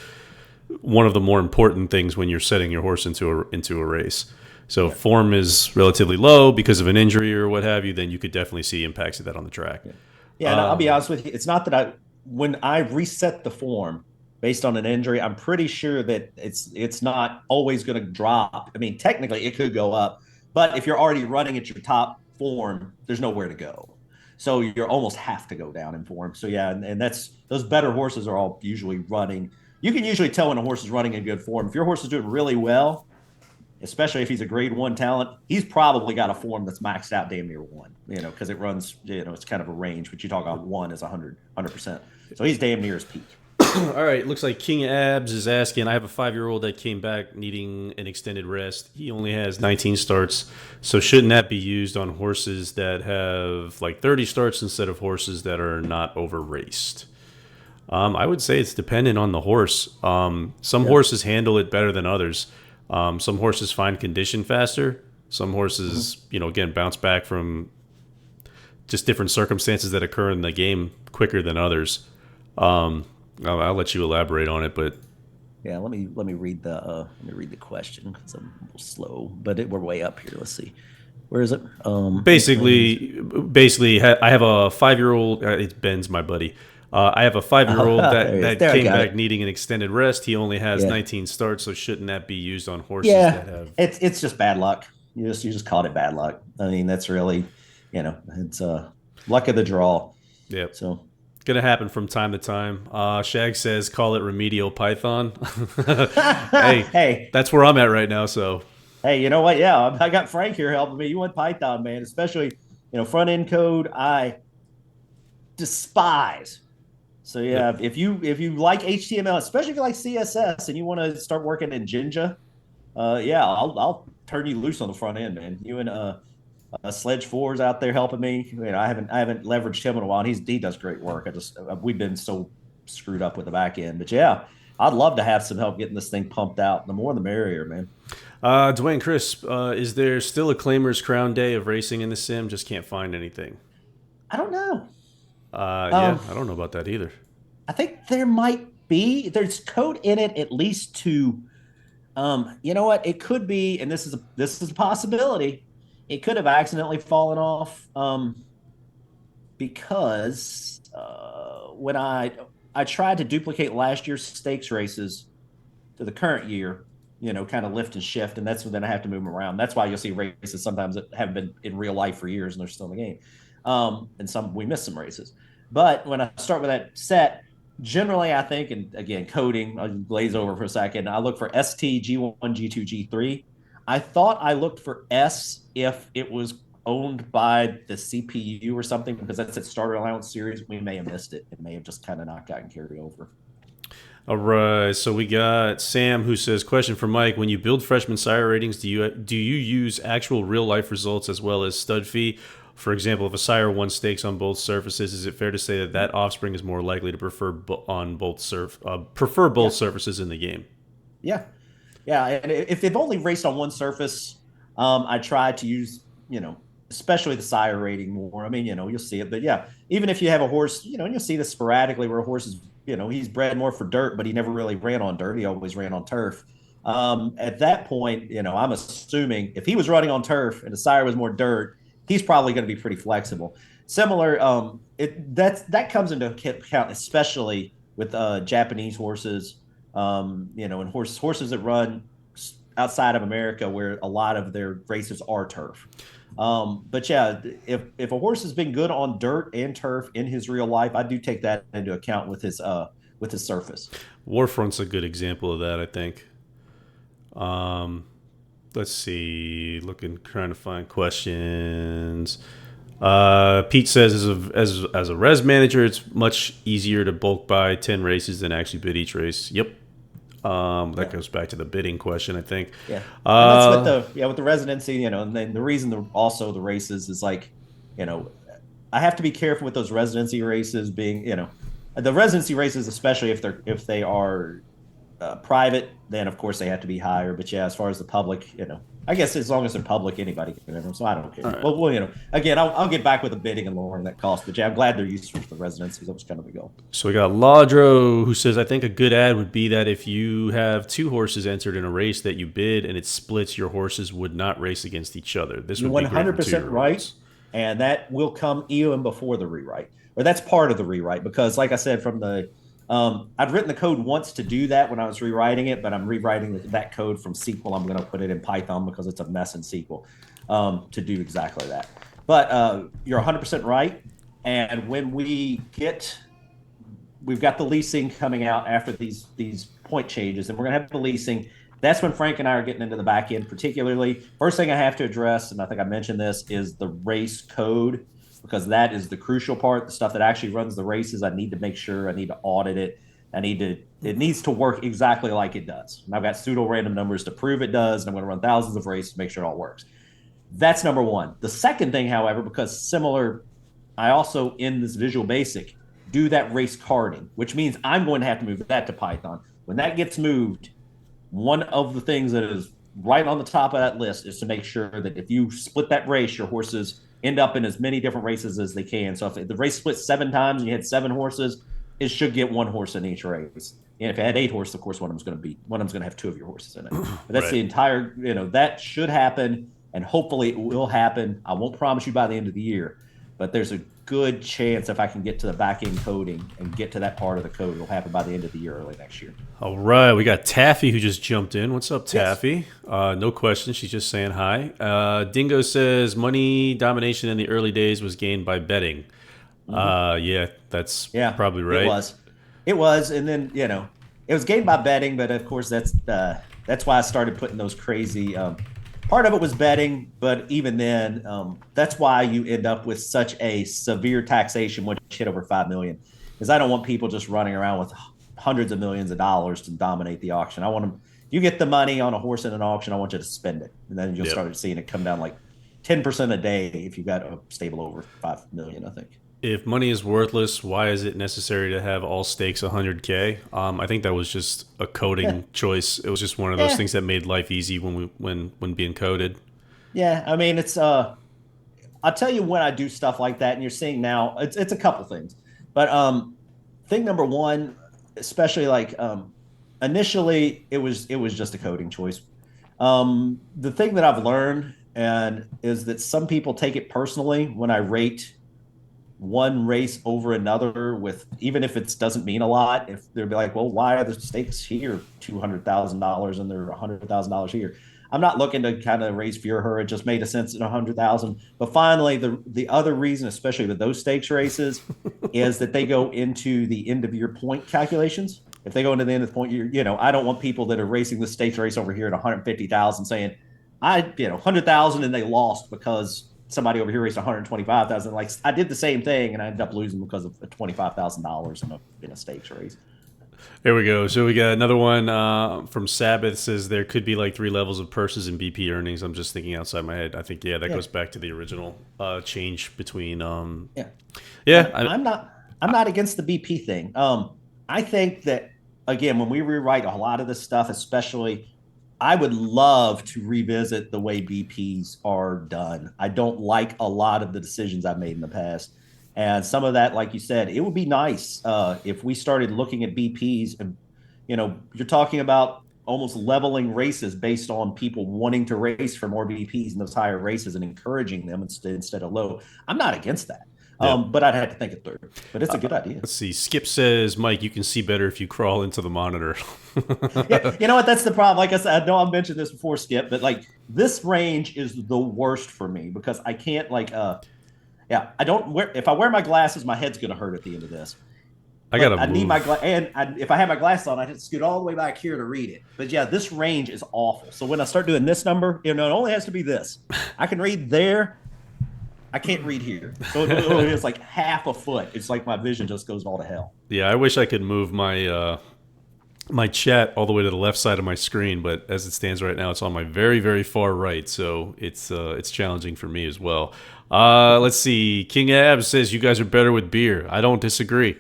one of the more important things when you're setting your horse into a race. So if Yeah. form is relatively low because of an injury or what have you, then you could definitely see impacts of that on the track. Yeah. Yeah, and I'll be honest with you, it's not that when I reset the form based on an injury, I'm pretty sure that it's not always going to drop. I mean, technically it could go up, but if you're already running at your top form, there's nowhere to go. So you almost have to go down in form. So yeah, and that's those better horses are all usually running. You can usually tell when a horse is running in good form. If your horse is doing really well, especially if he's a grade one talent, he's probably got a form that's maxed out damn near one, because it runs, it's kind of a range, but you talk about one is 100%. So he's damn near his peak. All right, looks like King Abs is asking. I have a 5-year-old that came back needing an extended rest. He only has 19 starts, so shouldn't that be used on horses that have like 30 starts instead of horses that are not over raced? I would say it's dependent on the horse. Some Yeah. horses handle it better than others. Some horses find condition faster. Some horses, again, bounce back from just different circumstances that occur in the game quicker than others. I'll let you elaborate on it, but Yeah, let me read the question because I'm a little slow, but we're way up here. Let's see, where is it? basically, I have a 5-year-old. It's Ben's my buddy. I have a 5-year-old that There I came got back it. needing an extended rest. He only has Yeah, 19 starts, so shouldn't that be used on horses yeah. that have? It's just bad luck. You just called it bad luck. I mean, that's really, it's luck of the draw. Yep. So Gonna happen from time to time. Shag says, "Call it remedial Python." Hey, hey, that's where I'm at right now. So hey, you know what? Yeah, I got Frank here helping me. You want Python, man, especially front end code. I despise. So yep. yeah, if you like HTML, especially if you like CSS and you want to start working in Jinja, yeah, I'll turn you loose on the front end, man. You and Sledge Fours out there helping me. I haven't leveraged him in a while, and he does great work. We've been so screwed up with the back end, but yeah, I'd love to have some help getting this thing pumped out. The more the merrier, man. Dwayne Crisp, is there still a Claimer's Crown Day of racing in the sim? Just can't find anything. I don't know. Yeah, Um, I don't know about that either. I think there might be. There's code in it at least to. You know what? It could be, and this is a possibility. It could have accidentally fallen off because when I tried to duplicate last year's stakes races to the current year, kind of lift and shift, and that's when then I have to move them around. That's why you'll see races sometimes that haven't been in real life for years and they're still in the game. And some we miss some races. But when I start with that set, generally I think, and again, coding, I'll glaze over for a second. I look for ST, G1, G2, G3. I thought I looked for S if it was owned by the CPU or something, because that's its starter allowance series. We may have missed it. It may have just kind of not gotten carried over. All right, so we got Sam who says, "Question for Mike: When you build freshman sire ratings, do you use actual real life results as well as stud fee? For example, if a sire won stakes on both surfaces, is it fair to say that offspring is more likely to prefer Yeah. both surfaces in the game?" Yeah. Yeah. And if they've only raced on one surface, I try to use, especially the sire rating more. I mean, you'll see it. But yeah, even if you have a horse, and you'll see this sporadically where a horse is, he's bred more for dirt, but he never really ran on dirt. He always ran on turf. At that point, I'm assuming if he was running on turf and the sire was more dirt, he's probably going to be pretty flexible. Similar, that comes into account, especially with Japanese horses, and horses that run outside of America where a lot of their races are turf. But yeah, if a horse has been good on dirt and turf in his real life, I do take that into account with his surface. Warfront's a good example of that, I think. Um, let's see. Looking, trying to find questions. Pete says, as a res manager, it's much easier to bulk buy 10 races than actually bid each race. Yep. That Yeah. goes back to the bidding question, I think. Yeah, and that's with Uh, the residency, and then the reason also the races is like, you know, I have to be careful with those residency races being, the residency races, especially if they are private, then of course they have to be higher. But yeah, as far as the public, I guess as long as they're public, anybody can enter them. So I don't care. all right. Well, again, I'll get back with the bidding and lowering that cost. But yeah, I'm glad they're useful for the residencies. That was kind of the goal. So we got Laudro who says, I think a good ad would be that if you have two horses entered in a race that you bid and it splits, your horses would not race against each other. This You're would be great for 100% right, two-year-olds. and that will come even before the rewrite, or that's part of the rewrite. Because, like I said, I'd written the code once to do that when I was rewriting it, but I'm rewriting that code from SQL. I'm going to put it in Python because it's a mess in SQL to do exactly that. But you're 100% right, and when we've got the leasing coming out after these point changes, and we're going to have the leasing. That's when Frank and I are getting into the back end, particularly. First thing I have to address, and I think I mentioned this, is the race code, because that is the crucial part. The stuff that actually runs the races, I need to make sure, I need to audit it. It needs to work exactly like it does. And I've got pseudo random numbers to prove it does, and I'm going to run thousands of races to make sure it all works. That's number one. The second thing, however, because similar, I also in this Visual Basic do that race carding, which means I'm going to have to move that to Python. When that gets moved, one of the things that is right on the top of that list is to make sure that if you split that race, your horses end up in as many different races as they can. So if the race splits 7 times and you had 7 horses, it should get 1 horse in each race. And if it had 8 horses, of course, one of them's going to have 2 of your horses in it. But that's Right. the entire, that should happen, and hopefully it will happen. I won't promise you by the end of the year, but there's a good chance if I can get to the back end coding and get to that part of the code, it'll happen by the end of the year, early next year. All right, we got Taffy who just jumped in. What's up, Yes. Taffy? No question. She's just saying hi. Dingo says money domination in the early days was gained by betting. Yeah, that's Yeah, probably right. It was, and then it was gained by betting, but of course that's why I started putting those crazy. Part of it was betting, but even then, that's why you end up with such a severe taxation once you hit over 5 million, because I don't want people just running around with hundreds of millions of dollars to dominate the auction. I want them. You get the money on a horse in an auction, I want you to spend it, and then you'll Yep. start seeing it come down like 10% a day if you've got a stable over 5 million. I think. If money is worthless, why is it necessary to have all stakes 100K? I think that was just a coding choice. It was just one of those Yeah. things that made life easy when being coded. Yeah, I mean it's I'll tell you when I do stuff like that, and you're seeing now it's a couple things. But thing number one, especially like initially it was just a coding choice. The thing that I've learned and is that some people take it personally when I rate one race over another, with even if it doesn't mean a lot, if they'll be like, well, why are the stakes here $200,000 and they're $100,000 here? I'm not looking to kind of raise fear her. It just made a sense in 100,000. But finally, the other reason, especially with those stakes races, is that they go into the end of year point calculations. If they go into the end of the point year, I don't want people that are racing the stakes race over here at 150,000 saying, 100,000 and they lost because somebody over here raised 125,000. Like I did the same thing and I ended up losing because of $25,000 in a stakes race. There we go. So we got another one from Sabbath says there could be like 3 levels of purses and BP earnings. I'm just thinking outside my head. I think that goes back to the original change between. Yeah, Yeah, I'm not against the BP thing. I think that again, when we rewrite a lot of this stuff, especially, I would love to revisit the way BPs are done. I don't like a lot of the decisions I've made in the past. And some of that, like you said, it would be nice if we started looking at BPs. And, you're talking about almost leveling races based on people wanting to race for more BPs in those higher races and encouraging them instead of low. I'm not against that. Yeah. But I'd have to think it through. But it's a good idea. Let's see. Skip says, Mike, you can see better if you crawl into the monitor. Yeah, you know what? That's the problem. Like I said, I know I've mentioned this before, Skip, but like this range is the worst for me because I can't I don't wear. If I wear my glasses, my head's gonna hurt at the end of this. I need my if I have my glasses on, I have to scoot all the way back here to read it. But yeah, this range is awful. So when I start doing this number, it only has to be this. I can read there. I can't read here. So it's like half a foot. It's like my vision just goes all to hell. Yeah, I wish I could move my my chat all the way to the left side of my screen, but as it stands right now, it's on my very, very far right, so it's challenging for me as well. Let's see. King Ab says you guys are better with beer. I don't disagree.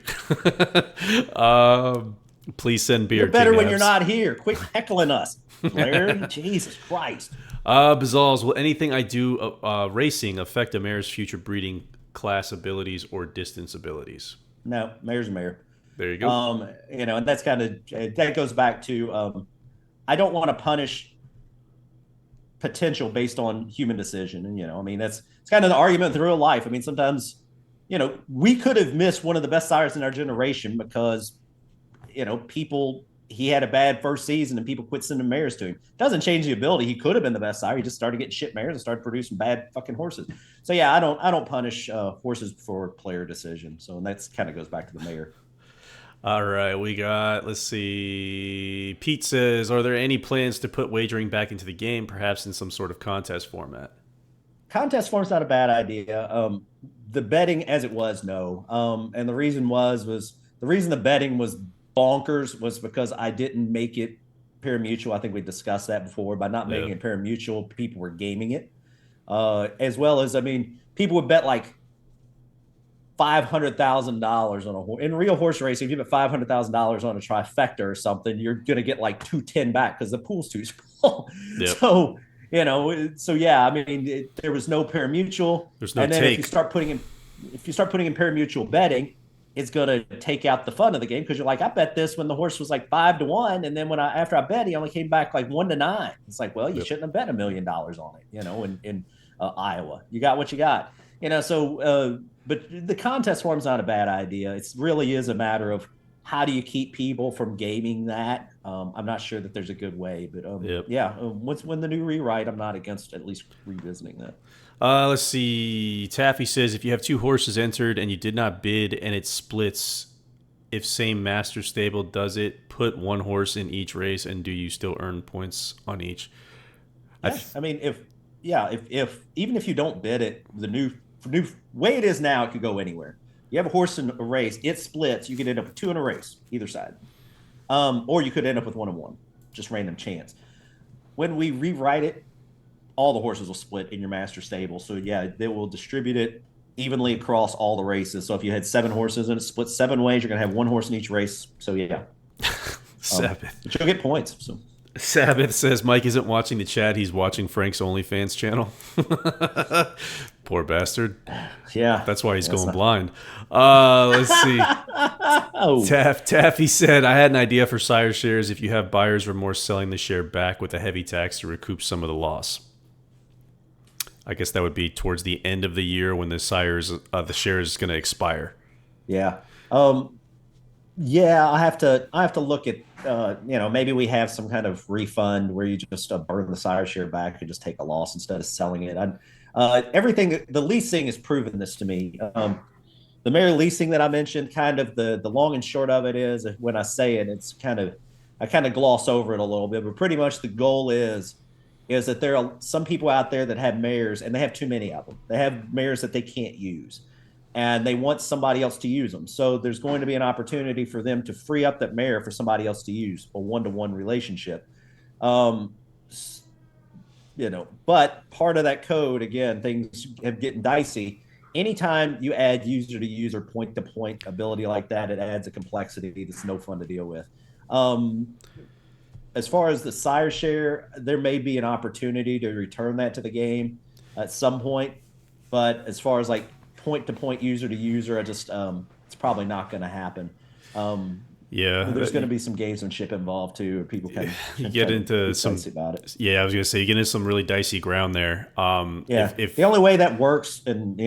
Please send beer. You're better King when Abs. you're not here. Quit heckling us, Larry. Jesus Christ. Bazals, will anything I do racing affect a mare's future breeding class abilities or distance abilities? No, mayor's a mayor. There you go. And that's kind of that goes back to I don't want to punish potential based on human decision. And I mean it's kind of the argument in real life. I mean sometimes we could have missed one of the best sires in our generation because people he had a bad first season and people quit sending mares to him. Doesn't change the ability. He could have been the best sire. He just started getting shit mares and started producing bad fucking horses. So yeah, I don't punish horses for player decision. So and that's kind of goes back to the mayor. All right, we got, let's see. Pete says, are there any plans to put wagering back into the game, perhaps in some sort of contest format? Contest form's not a bad idea. The betting as it was, no. And the reason was the reason the betting was bonkers was because I didn't make it pari-mutuel. I think we discussed that before. By not making it pari-mutuel, people were gaming it. As well as, I mean, people would bet like $500,000 on in real horse racing. If you put $500,000 on a trifecta or something, you're gonna get like 210 back because the pool's too small. Yep. So yeah, I mean, there was no parimutuel. There's no and then take. if you start putting in parimutuel betting, it's gonna take out the fun of the game because you're like, I bet this when the horse was like 5-1, and then after I bet, he only came back like 1-9. It's like, well, you shouldn't have bet $1 million on it, in Iowa. You got what you got, So, but the contest form's not a bad idea. It really is a matter of how do you keep people from gaming that. I'm not sure that there's a good way, but when the new rewrite, I'm not against at least revisiting that. Let's see. Taffy says if you have 2 horses entered and you did not bid and it splits, if same master stable does it, put 1 horse in each race, and do you still earn points on each? Yes. I mean, if even if you don't bid it, the new way it is now, it could go anywhere. You have a horse in a race, it splits, you could end up with 2 in a race, either side. Or you could end up with 1-1, just random chance. When we rewrite it, all the horses will split in your master stable. So yeah, they will distribute it evenly across all the races. So if you had 7 horses and it split 7 ways, you're gonna have 1 horse in each race. So yeah. Sabbath. But you'll get points. So Sabbath says Mike isn't watching the chat, he's watching Frank's OnlyFans channel. Poor bastard. Yeah. That's why he's going blind. Let's see. Taffy said, I had an idea for sire shares if you have buyers remorse selling the share back with a heavy tax to recoup some of the loss. I guess that would be towards the end of the year when the share is going to expire. Yeah. Yeah, I have to look at maybe we have some kind of refund where you just burn the sire share back and just take a loss instead of selling it. The leasing has proven this to me. The mare leasing that I mentioned, kind of the long and short of it is, when I say it, I kind of gloss over it a little bit, but pretty much the goal is that there are some people out there that have mares and they have too many of them. They have mares that they can't use, and they want somebody else to use them. So there's going to be an opportunity for them to free up that mare for somebody else to use, a 1-to-1 relationship. But part of that code, again, things have getting dicey. Anytime you add user-to-user, point-to-point ability like that, it adds a complexity that's no fun to deal with. As far as the sire share, there may be an opportunity to return that to the game at some point. But as far as like point-to-point, user-to-user, it's probably not going to happen. There's going to be some gamesmanship involved too, or people can get into some about it. Yeah, I was going to say you get into some really dicey ground there. If the only way that works, and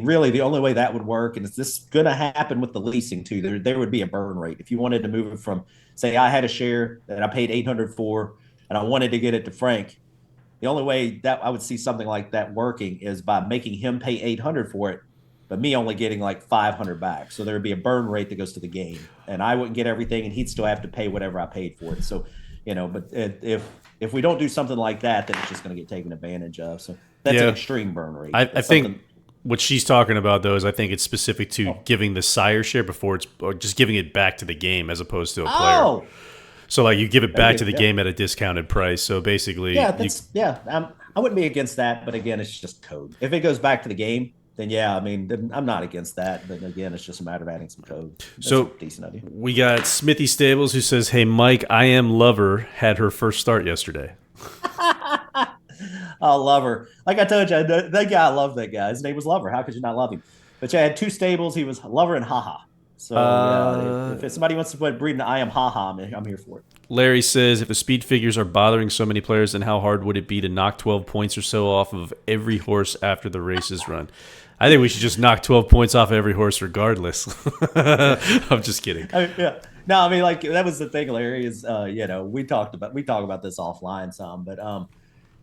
really the only way that would work, and is this going to happen with the leasing too? There would be a burn rate if you wanted to move it from, say, I had a share that I paid $800 for, and I wanted to get it to Frank. The only way that I would see something like that working is by making him pay $800 for it, but me only getting like $500 back. So there would be a burn rate that goes to the game, and I wouldn't get everything, and he'd still have to pay whatever I paid for it. So, but if we don't do something like that, then it's just going to get taken advantage of. So that's an extreme burn rate. I think what she's talking about, though, is I think it's specific to giving the sire share or just giving it back to the game as opposed to a player. So like you give it back to the game at a discounted price. So basically, I wouldn't be against that, but again, it's just code. If it goes back to the game, then I'm not against that. But again, it's just a matter of adding some code. That's a decent idea. We got Smithy Stables who says, "Hey Mike, I Am Lover had her first start yesterday." Oh, Lover! Like I told you, that guy, I love that guy. His name was Lover. How could you not love him? But I had 2 stables. He was Lover and Haha. So if somebody wants to put breeding I Am Haha, I'm here for it. Larry says, if the speed figures are bothering so many players, then how hard would it be to knock 12 points or so off of every horse after the race is run? I think we should just knock 12 points off every horse regardless. I'm just kidding. No, like that was the thing, Larry, is we talk about this offline some, but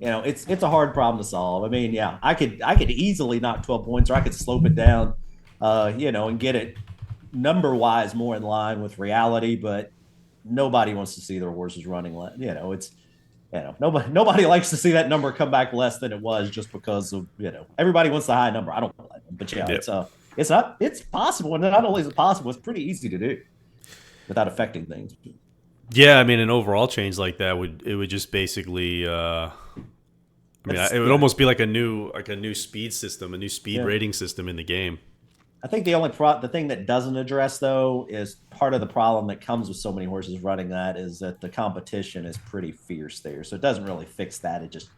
it's a hard problem to solve. I could easily knock 12 points, or I could slope it down, and get it number wise more in line with reality, but nobody wants to see their horses running. Nobody likes to see that number come back less than it was just because of, everybody wants the high number. I don't like them, but it's possible. And not only is it possible, it's pretty easy to do without affecting things. Yeah. An overall change like that would just basically, it would almost be like a new speed system, a new speed rating system in the game. I think the thing that doesn't address though is part of the problem that comes with so many horses running that is that the competition is pretty fierce there. So it doesn't really fix that. It just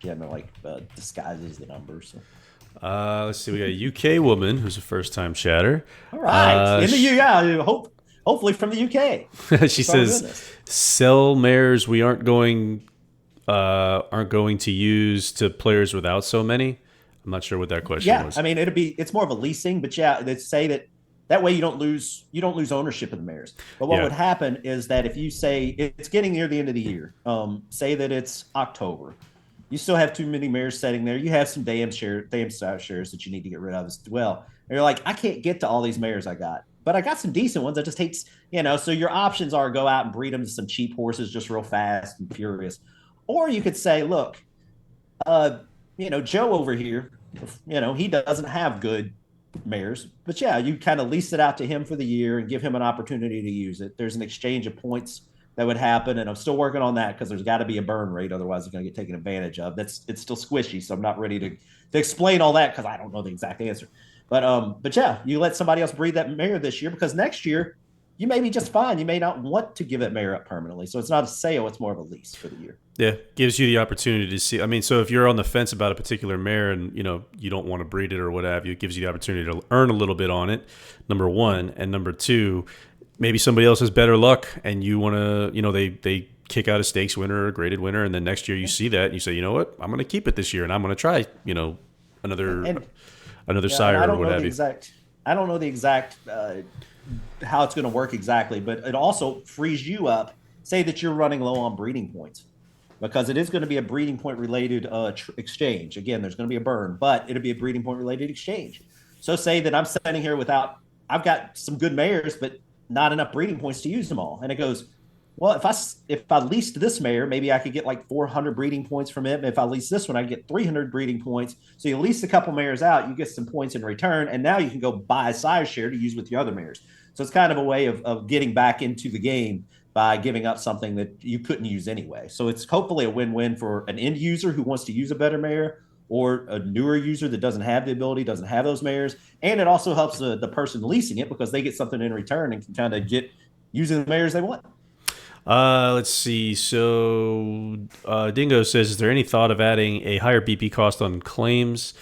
disguises the numbers. So. Let's see. We got a UK woman who's a first-time chatter. All right, in the U, yeah, hopefully from the UK. She says, "Sell mares we aren't going to use to players without so many." I'm not sure what that question was. I mean, it's more of a leasing, but yeah, let's say that way you don't lose ownership of the mares. But what would happen is that if you say it's getting near the end of the year, say that it's October, you still have too many mares sitting there. You have some damn shares that you need to get rid of as well. And you're like, I can't get to all these mares I got, but I got some decent ones. I just hate, so your options are go out and breed them to some cheap horses just real fast and furious. Or you could say, look, Joe over here, he doesn't have good mares, but yeah, you kind of lease it out to him for the year and give him an opportunity to use it. There's an exchange of points that would happen, and I'm still working on that because there's got to be a burn rate, otherwise it's going to get taken advantage of. It's still squishy, so I'm not ready to explain all that because I don't know the exact answer. But yeah, you let somebody else breed that mare this year because next year you may be just fine. You may not want to give that mare up permanently. So it's not a sale, it's more of a lease for the year. Yeah, gives you the opportunity to see. I mean, so if you're on the fence about a particular mare and, you don't want to breed it or what have you, it gives you the opportunity to earn a little bit on it, number one. And number two, maybe somebody else has better luck and you want to, they kick out a stakes winner or a graded winner. And then next year you see that and you say, you know what, I'm going to keep it this year and I'm going to try, another sire or what have you. I don't know the exact how it's going to work exactly, but it also frees you up. Say that you're running low on breeding points, because it is going to be a breeding point related exchange. Again, there's going to be a burn, but it'll be a breeding point related exchange. So say that I'm sitting here I've got some good mares, but not enough breeding points to use them all. And it goes, well, if I leased this mare, maybe I could get like 400 breeding points from it. If I lease this one, I get 300 breeding points. So you lease a couple mares out, you get some points in return, and now you can go buy a sire share to use with your other mares. So it's kind of a way of getting back into the game by giving up something that you couldn't use anyway. So it's hopefully a win-win for an end user who wants to use a better mare, or a newer user that doesn't have the ability, doesn't have those mares. And it also helps the person leasing it because they get something in return and can kind of get using the mares they want. Let's see. So Dingo says, is there any thought of adding a higher BP cost on claims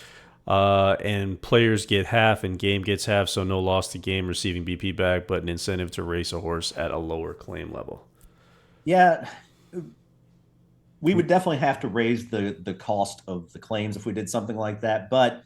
and players get half and game gets half, so no loss to game receiving BP back, but an incentive to race a horse at a lower claim level? Yeah, we would definitely have to raise the cost of the claims if we did something like that. But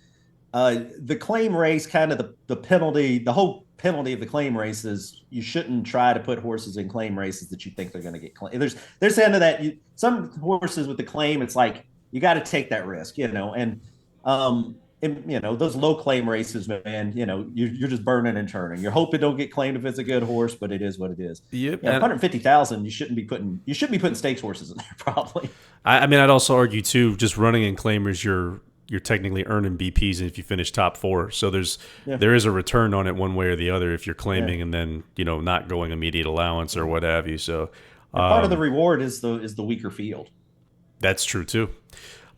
the claim race, kind of the penalty, the whole penalty of the claim race is you shouldn't try to put horses in claim races that you think they're going to get claim. There's the end of that. Some horses with the claim, it's like you got to take that risk, and those low claim races, man, you're just burning and turning. You're hoping don't get claimed if it's a good horse, but it is what it is. Yep. 150,000, you shouldn't be putting stakes horses in there probably. I mean, I'd also argue too, just running in claimers, you're technically earning BPs if you finish top four. So there is a return on it one way or the other if you're claiming and then, not going immediate allowance or what have you. So part of the reward is the weaker field. That's true too.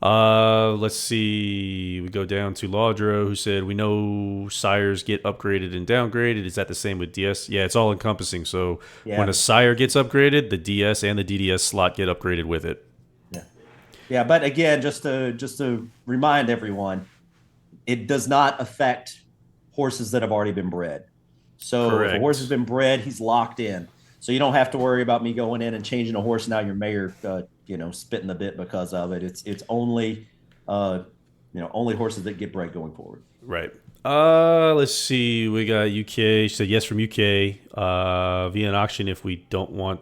Let's see. We go down to Laudro, who said, we know sires get upgraded and downgraded. Is that the same with DS? Yeah, it's all encompassing. So when a sire gets upgraded, the DS and the DDS slot get upgraded with it. Yeah, but again, just to remind everyone, it does not affect horses that have already been bred. So Correct. If a horse has been bred, he's locked in. So you don't have to worry about me going in and changing a horse. Now your mayor, spitting the bit because of it. It's only, only horses that get bred going forward. Right. Let's see. We got UK. She said yes from UK via an auction if we don't want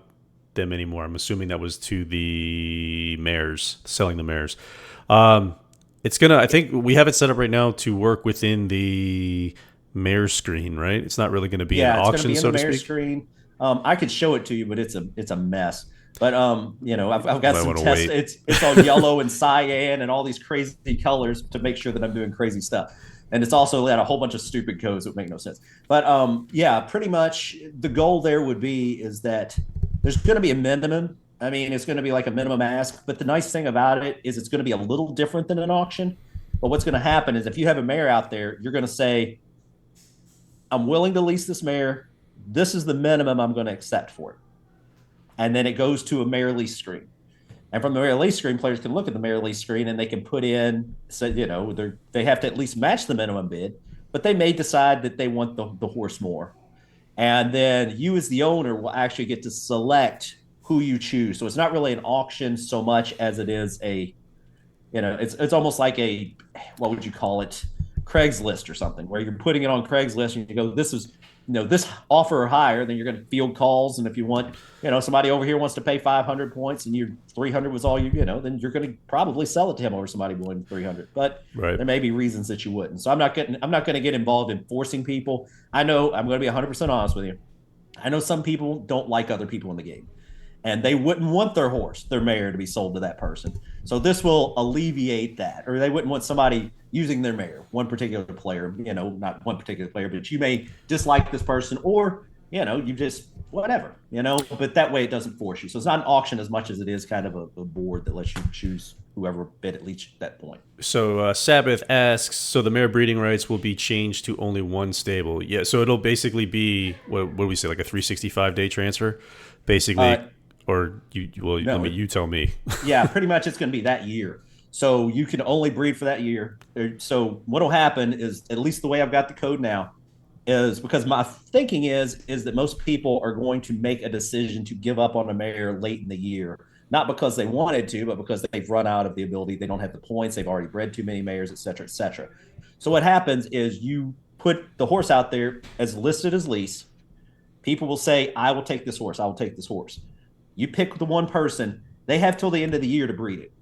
them anymore. I'm assuming that was to the mares, selling the mares. I think we have it set up right now to work within the mare screen, right? It's not really going to be an auction, so to speak. Yeah, it's going to be in the mare screen. I could show it to you, but it's a mess. But I've got some tests. It's all yellow and cyan and all these crazy colors to make sure that I'm doing crazy stuff. And it's also got a whole bunch of stupid codes that make no sense. But pretty much the goal there would be is that there's going to be a minimum. I mean, it's going to be like a minimum ask. But the nice thing about it is it's going to be a little different than an auction. But what's going to happen is if you have a mare out there, you're going to say, I'm willing to lease this mare. This is the minimum I'm going to accept for it. And then it goes to a mare lease screen. And from the mare lease screen, players can look at the mare lease screen and they can put in, so, they have to at least match the minimum bid, but they may decide that they want the horse more. And then you as the owner will actually get to select who you choose. So it's not really an auction so much as it is it's almost like what would you call it? Craigslist or something, where you're putting it on Craigslist and you go, this is, this offer or higher, then you're going to field calls. And if you want, somebody over here wants to pay 500 points and your 300 was all then you're going to probably sell it to him over somebody willing 300. But there may be reasons that you wouldn't. So I'm not going to get involved in forcing people. I know, I'm going to be 100% honest with you. I know some people don't like other people in the game, and they wouldn't want their mare to be sold to that person. So this will alleviate that, or they wouldn't want somebody using their mare, one particular player, not one particular player, but you may dislike this person, or, you just, whatever, but that way it doesn't force you. So it's not an auction as much as it is kind of a board that lets you choose whoever bid at least that point. So Sabbath asks, so the mare breeding rights will be changed to only one stable. Yeah, so it'll basically be, what do we say, like a 365-day transfer, basically. Or you tell me. Yeah, pretty much it's going to be that year. So you can only breed for that year. So what'll happen is, at least the way I've got the code now, is because my thinking is that most people are going to make a decision to give up on a mare late in the year, not because they wanted to, but because they've run out of the ability. They don't have the points. They've already bred too many mares, et cetera, et cetera. So what happens is you put the horse out there as listed as lease. People will say, I will take this horse. I will take this horse. You pick the one person, they have till the end of the year to breed it.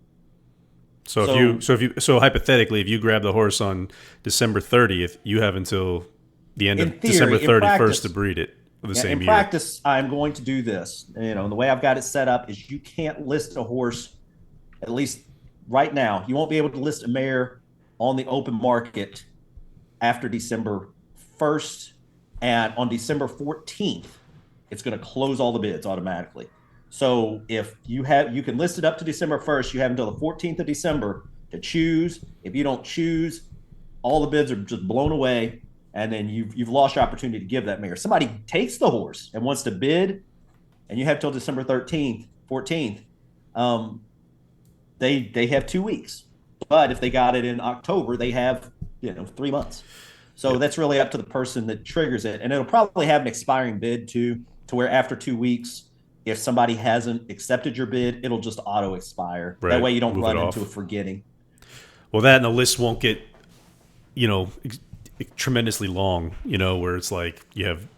So hypothetically, if you grab the horse on December 30th, you have until the end of December 31st to breed it the same year. In practice, I'm going to do this. The way I've got it set up is you can't list a horse, at least right now. You won't be able to list a mare on the open market after December 1st, and on December 14th, it's going to close all the bids automatically. So if you can list it up to December 1st, you have until the 14th of December to choose. If you don't choose, all the bids are just blown away, and then you've lost your opportunity to give that mare. Somebody takes the horse and wants to bid, and you have till December 14th. They have 2 weeks. But if they got it in October, they have 3 months. So that's really up to the person that triggers it, and it'll probably have an expiring bid too, to where after 2 weeks, if somebody hasn't accepted your bid, it'll just auto expire. Right. That way you don't run into a forgetting. Well, that and the list won't get, tremendously long, where it's like you have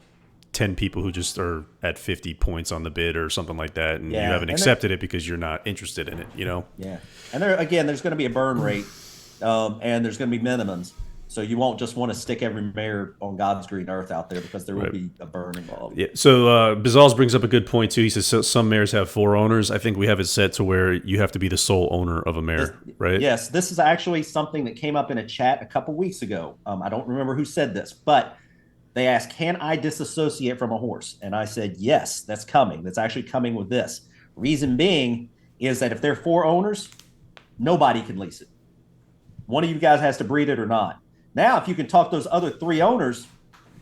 10 people who just are at 50 points on the bid or something like that, and you haven't accepted it because you're not interested in it, Yeah. And there's going to be a burn rate, and there's going to be minimums. So you won't just want to stick every mare on God's green earth out there, because there will be a burn involved. Yeah. So Bizals brings up a good point too. He says some mares have 4 owners. I think we have it set to where you have to be the sole owner of a mare, right? Yes. This is actually something that came up in a chat a couple weeks ago. I don't remember who said this, but they asked, can I disassociate from a horse? And I said, yes, that's coming. That's actually coming with this. Reason being is that if there are 4 owners, nobody can lease it. One of you guys has to breed it or not. Now, if you can talk those other 3 owners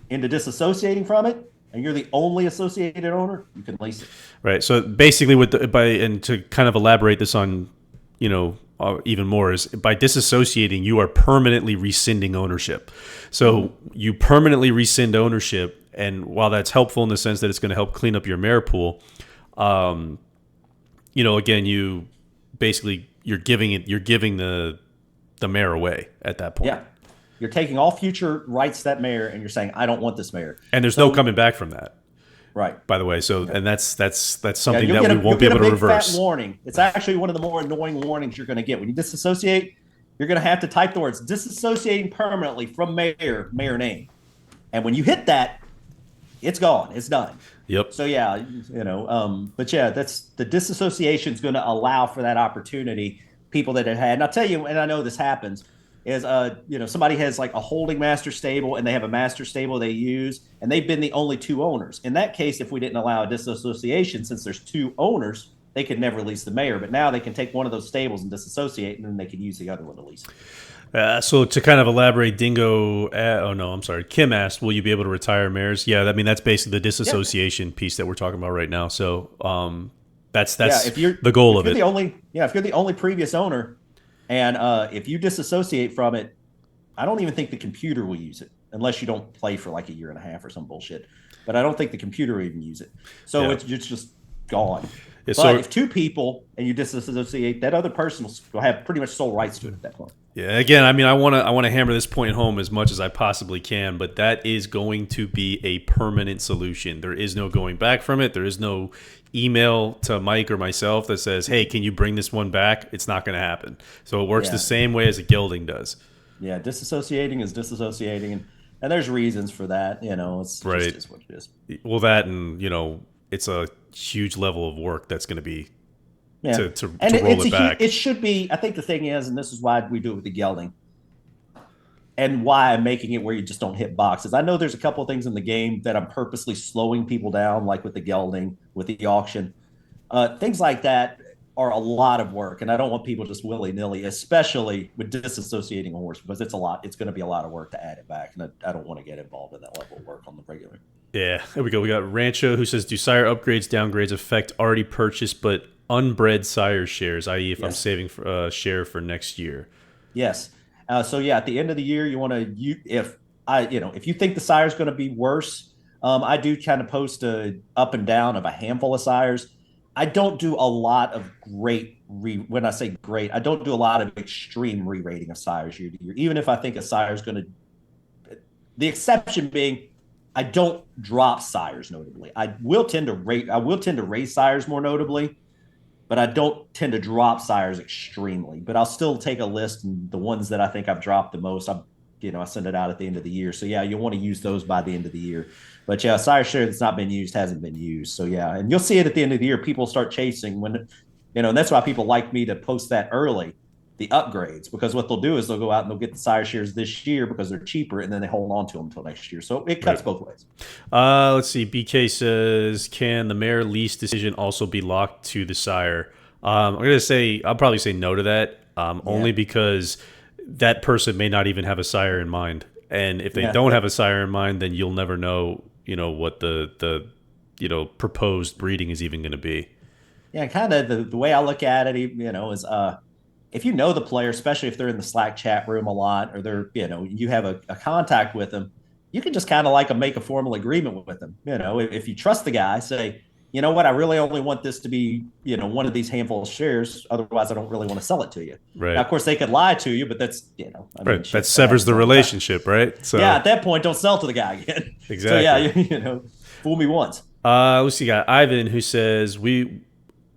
into disassociating from it, and you're the only associated owner, you can lease it. Right. So basically, and to kind of elaborate this on, even more, is by disassociating, you are permanently rescinding ownership. So you permanently rescind ownership, and while that's helpful in the sense that it's going to help clean up your mare pool, again, you're giving the mare away at that point. Yeah. You're taking all future rights to that mare, and you're saying, I don't want this mare. And there's no coming back from that. Right. By the way, so and that's something that we won't be able to reverse. Fat warning. It's actually one of the more annoying warnings you're going to get. When you disassociate, you're going to have to type the words disassociating permanently from mare name. And when you hit that, it's gone. It's done. Yep. So but that's the disassociation is going to allow for that opportunity. People that have had, and I'll tell you, and I know this happens, is somebody has like a holding master stable, and they have a master stable they use, and they've been the only 2 owners. In that case, if we didn't allow a disassociation, since there's 2 owners, they could never lease the mare. But now they can take one of those stables and disassociate, and then they could use the other one to lease. So to kind of elaborate, Dingo. Oh no, I'm sorry. Kim asked, "Will you be able to retire mares?" Yeah, I mean that's basically the Yeah, disassociation piece that we're talking about right now. So that's yeah. that's the goal If of you're it. the only yeah if you're the only previous owner, and if you disassociate from it, I don't even think the computer will use it unless you don't play for like a year and a half or some bullshit. But I don't think the computer will even use it. So Yeah. it's just gone. Yeah, But so if two people and you disassociate, that other person will have pretty much sole rights to it at that point. yeah, again, I mean, I want to hammer this point home as much as I possibly can, but that is going to be a permanent solution. There is no going back from it. There is no email to Mike or myself that says, "Hey, can you bring this one back?" It's not going to happen. So it works the Yeah, same way as a gelding does. yeah. Disassociating is disassociating, and there's reasons for that. It just Right. is what it is. Well, that and it's a huge level of work that's going to be Yeah, to and roll it's a it huge. back. It should be. I think the thing is, and this is why we do it with the gelding, and why I'm making it where you just don't hit boxes. I know there's a couple of things in the game that I'm purposely slowing people down, like with the gelding, with the auction, things like that are a lot of work, and I don't want people just willy nilly, especially with disassociating a horse, because it's a lot. It's going to be a lot of work to add it back, and I don't want to get involved in that level of work on the regular. Yeah, there we go. We got Rancho who says, "Do sire upgrades, downgrades affect already purchased but unbred sire shares, i.e., if I'm Yes. saving for a share for next year?" Yes. So yeah, at the end of the year, you want to if you think the sire is going to be worse, I do kind of post a up and down of a handful of sires. I don't do a lot of when I say great, I don't do a lot of extreme re-rating of sires year to year. Even if I think a sire is going to, the exception being, I don't drop sires notably. I will tend to raise sires more notably, but I don't tend to drop sires extremely. But I'll still take a list, and the ones that I think I've dropped the most, I send it out at the end of the year. So yeah, you'll want to use those by the end of the year. But yeah, sire share that's not been used hasn't been used. So yeah, and you'll see it at the end of the year. People start chasing and that's why people like me to post that early, the upgrades, because what they'll do is they'll go out and they'll get the sire shares this year because they're cheaper, and then they hold on to them until next year. So it cuts Right. both ways. Let's see. BK says, "Can the mayor lease decision also be locked to the sire?" I'm gonna say I'll probably say no to that. Yeah, Only because that person may not even have a sire in mind, and if they yeah, don't have a sire in mind, then you'll never know. What the proposed breeding is even going to be. yeah. Kind of the way I look at it, is if you know the player, especially if they're in the Slack chat room a lot, or you have a contact with them, you can just kind of like make a formal agreement with them. If you trust the guy, say, you know what, I really only want this to be, one of these handful of shares. Otherwise, I don't really want to sell it to you. Now, Right. of course, they could lie to you, but that's, I mean, Right. That shit, that severs happens the all the time. relationship, right? So Yeah, at that point, don't sell to the guy again. So yeah, exactly. fool me once. Let's see. Got Ivan who says we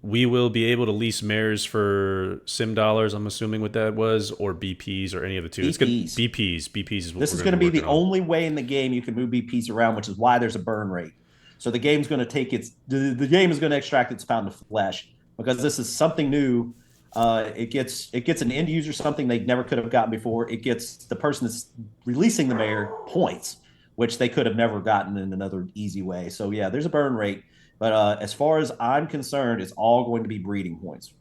will be able to lease mares for sim dollars. I'm assuming what that was, or BPs, or any of the two. It's good. BPs. BPs is what This we're is going going to to be be the working on. only way in the game you can move BPs around, which is why there's a burn rate. So the game's going to take the game is going to extract its pound of flesh, because this is something new. It gets an end user something they never could have gotten before. It gets the person that's releasing the mare points, which they could have never gotten in another easy way. So yeah, there's a burn rate, but as far as I'm concerned, it's all going to be breeding points.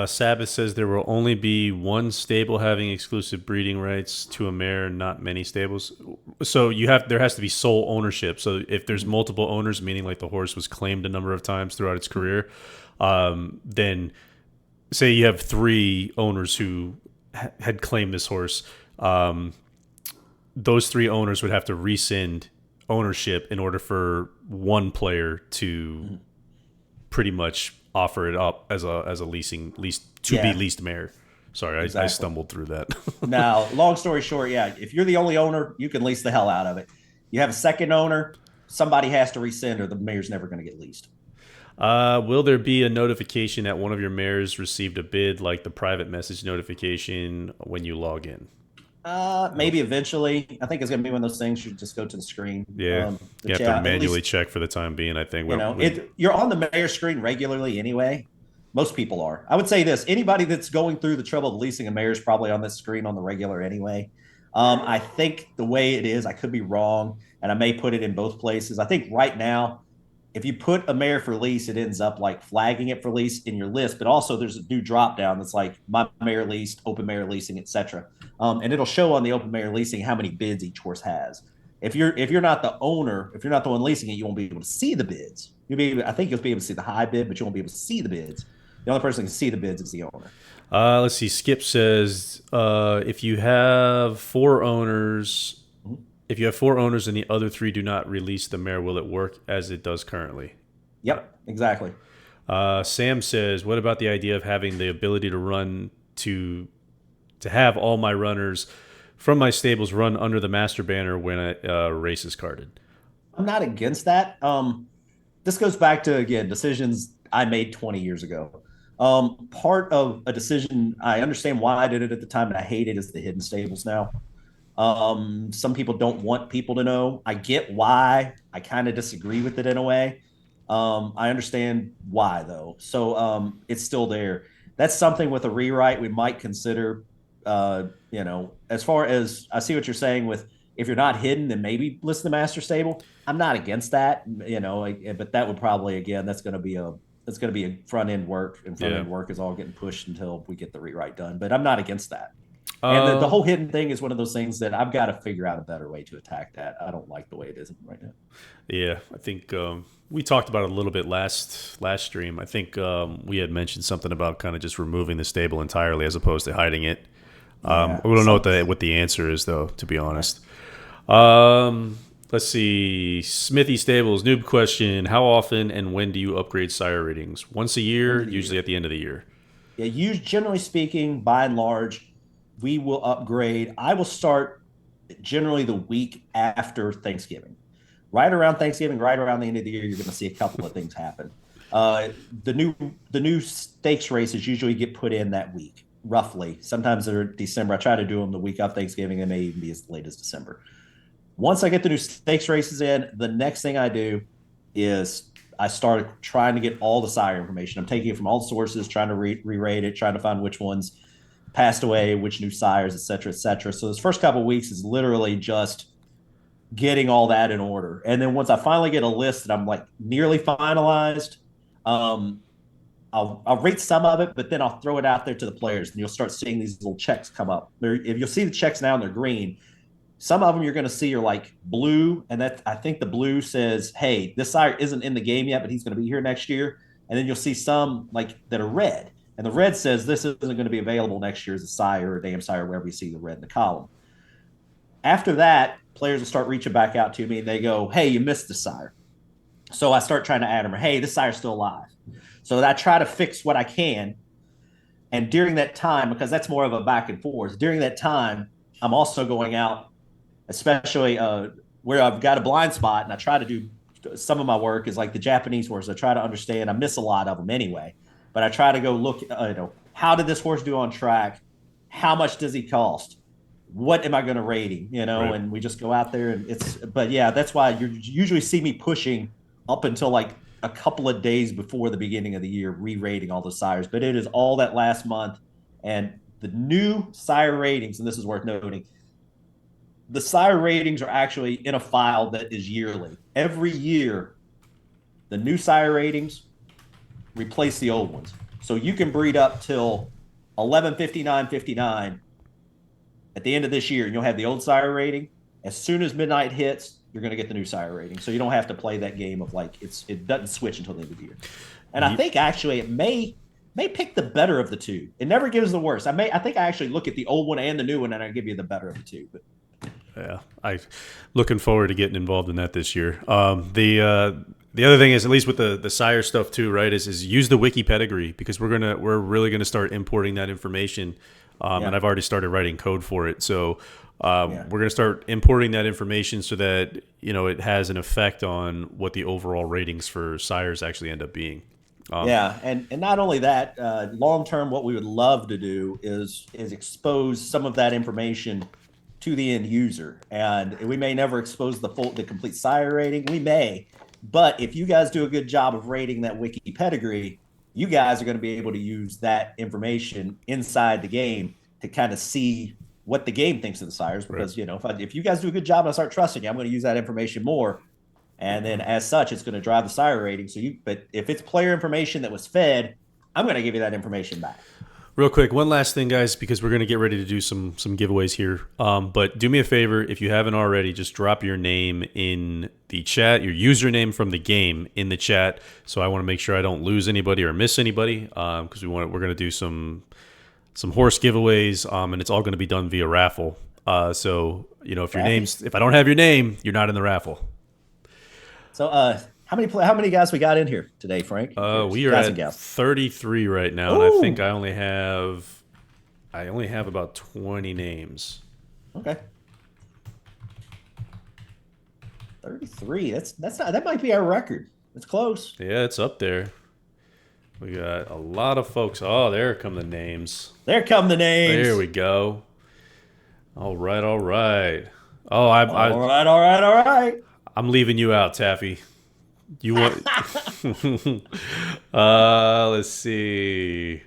Sabbath says there will only be one stable having exclusive breeding rights to a mare, not many stables. So there has to be sole ownership. So if there's multiple owners, meaning like the horse was claimed a number of times throughout its career, then say you have three owners who had claimed this horse. Those three owners would have to rescind ownership in order for one player to pretty much offer it up as a lease to be Yeah, leased mare. Sorry, I exactly. stumbled through that. Now, long story short, yeah, if you're the only owner, you can lease the hell out of it. You have a second owner, somebody has to rescind, or the mayor's never going to get leased. Will there be a notification that one of your mares received a bid, like the private message notification when you log in? Maybe eventually. I think it's going to be one of those things you just go to the screen. Yeah, The you have to chat, at manually least, check for the time being. I think. When you're on the mayor screen regularly anyway. Most people are. I would say this: anybody that's going through the trouble of leasing a mayor is probably on this screen on the regular anyway. I think the way it is, I could be wrong, and I may put it in both places. I think right now, if you put a mayor for lease, it ends up like flagging it for lease in your list. But also, there's a new drop down that's like my mayor leased, open mayor leasing, etc. and it'll show on the open mare leasing how many bids each horse has. If you're not the owner, if you're not the one leasing it, you won't be able to see the bids. I think you'll be able to see the high bid, but you won't be able to see the bids. The only person who can see the bids is the owner. Let's see. Skip says if you have four owners, if you have four owners and the other three do not release the mare, will it work as it does currently? Yep, exactly. Sam says, what about the idea of having the ability to run to have all my runners from my stables run under the master banner when a race is carded? I'm not against that. This goes back to, again, decisions I made 20 years ago. Part of a decision, I understand why I did it at the time, and I hate it, is the hidden stables now. Some people don't want people to know. I get why. I kind of disagree with it in a way. I understand why, though. So it's still there. That's something with a rewrite we might consider. As far as I see what you're saying with, if you're not hidden, then maybe list the master stable. I'm not against that, but that would probably, again, that's going to be a front end work, and front end work is all getting pushed until we get the rewrite done. But I'm not against that. And the whole hidden thing is one of those things that I've got to figure out a better way to attack that. I don't like the way it is right now. Yeah, I think we talked about it a little bit last stream. I think we had mentioned something about kind of just removing the stable entirely as opposed to hiding it. We don't know what the answer is, though, to be honest. Let's see. Smithy Stables, noob question. How often and when do you upgrade sire ratings? Once a year, usually at the end of the year. Yeah, generally speaking, by and large, we will upgrade. I will start generally the week after Thanksgiving. Right around Thanksgiving, right around the end of the year, you're going to see a couple of things happen. The new stakes races usually get put in that week, roughly. Sometimes they're December. I try to do them the week of Thanksgiving. It may even be as late as December. Once I get the new stakes races in, the next thing I do is I start trying to get all the sire information. I'm taking it from all sources, trying to re-rate it, trying to find which ones passed away, which new sires, et cetera, et cetera. So this first couple of weeks is literally just getting all that in order. And then once I finally get a list that I'm like nearly finalized, I'll rate some of it, but then I'll throw it out there to the players, and you'll start seeing these little checks come up. If you'll see the checks now and they're green, some of them you're going to see are like blue, and that I think the blue says, hey, this sire isn't in the game yet, but he's going to be here next year. And then you'll see some like that are red, and the red says this isn't going to be available next year as a sire or a dam sire, wherever you see the red in the column. After that, players will start reaching back out to me, and they go, hey, you missed the sire. So I start trying to add them, hey, this sire's still alive. So I try to fix what I can. And during that time, because that's more of a back and forth, during that time, I'm also going out, especially where I've got a blind spot, and I try to do some of my work is like the Japanese horse. I try to understand. I miss a lot of them anyway, but I try to go look, how did this horse do on track? How much does he cost? What am I going to rate him? Right. And we just go out there, and but yeah, that's why you usually see me pushing up until like a couple of days before the beginning of the year, re-rating all the sires. But it is all that last month, and the new sire ratings, and this is worth noting, the sire ratings are actually in a file that is yearly. Every year, the new sire ratings replace the old ones. So you can breed up till 11/59/59 at the end of this year, and you'll have the old sire rating. As soon as midnight hits, you're going to get the new sire rating. So you don't have to play that game of like it doesn't switch until the end of the year. And I think actually it may pick the better of the two. It never gives the worst. I think I actually look at the old one and the new one, and I give you the better of the two. But yeah, I'm looking forward to getting involved in that this year. The other thing is, at least with the sire stuff too, right? Is use the wiki pedigree, because we're really gonna start importing that information, and I've already started writing code for it. So we're gonna start importing that information so that it has an effect on what the overall ratings for sires actually end up being. And not only that, long term, what we would love to do is expose some of that information to the end user. And we may never expose the complete sire rating. We may, but if you guys do a good job of rating that wiki pedigree, you guys are going to be able to use that information inside the game to kind of see what the game thinks of the sires. Because if you guys do a good job and I start trusting you, I'm going to use that information more. And then as such, it's going to drive the sire rating. But if it's player information that was fed, I'm going to give you that information back. Real quick, one last thing, guys, because we're gonna get ready to do some giveaways here. But do me a favor, if you haven't already, just drop your name in the chat, your username from the game in the chat. So I want to make sure I don't lose anybody or miss anybody, because we're gonna do some horse giveaways, and it's all gonna be done via raffle. So if if I don't have your name, you're not in the raffle. So how many guys we got in here today, Frank? We are at 33 right now, and I think I only have about 20 names. Okay. 33. That's not, that might be our record. It's close. Yeah, it's up there. We got a lot of folks. Oh, there come the names. There come the names. There we go. All right. Oh, all right. I'm leaving you out, Taffy. You want? Let's see.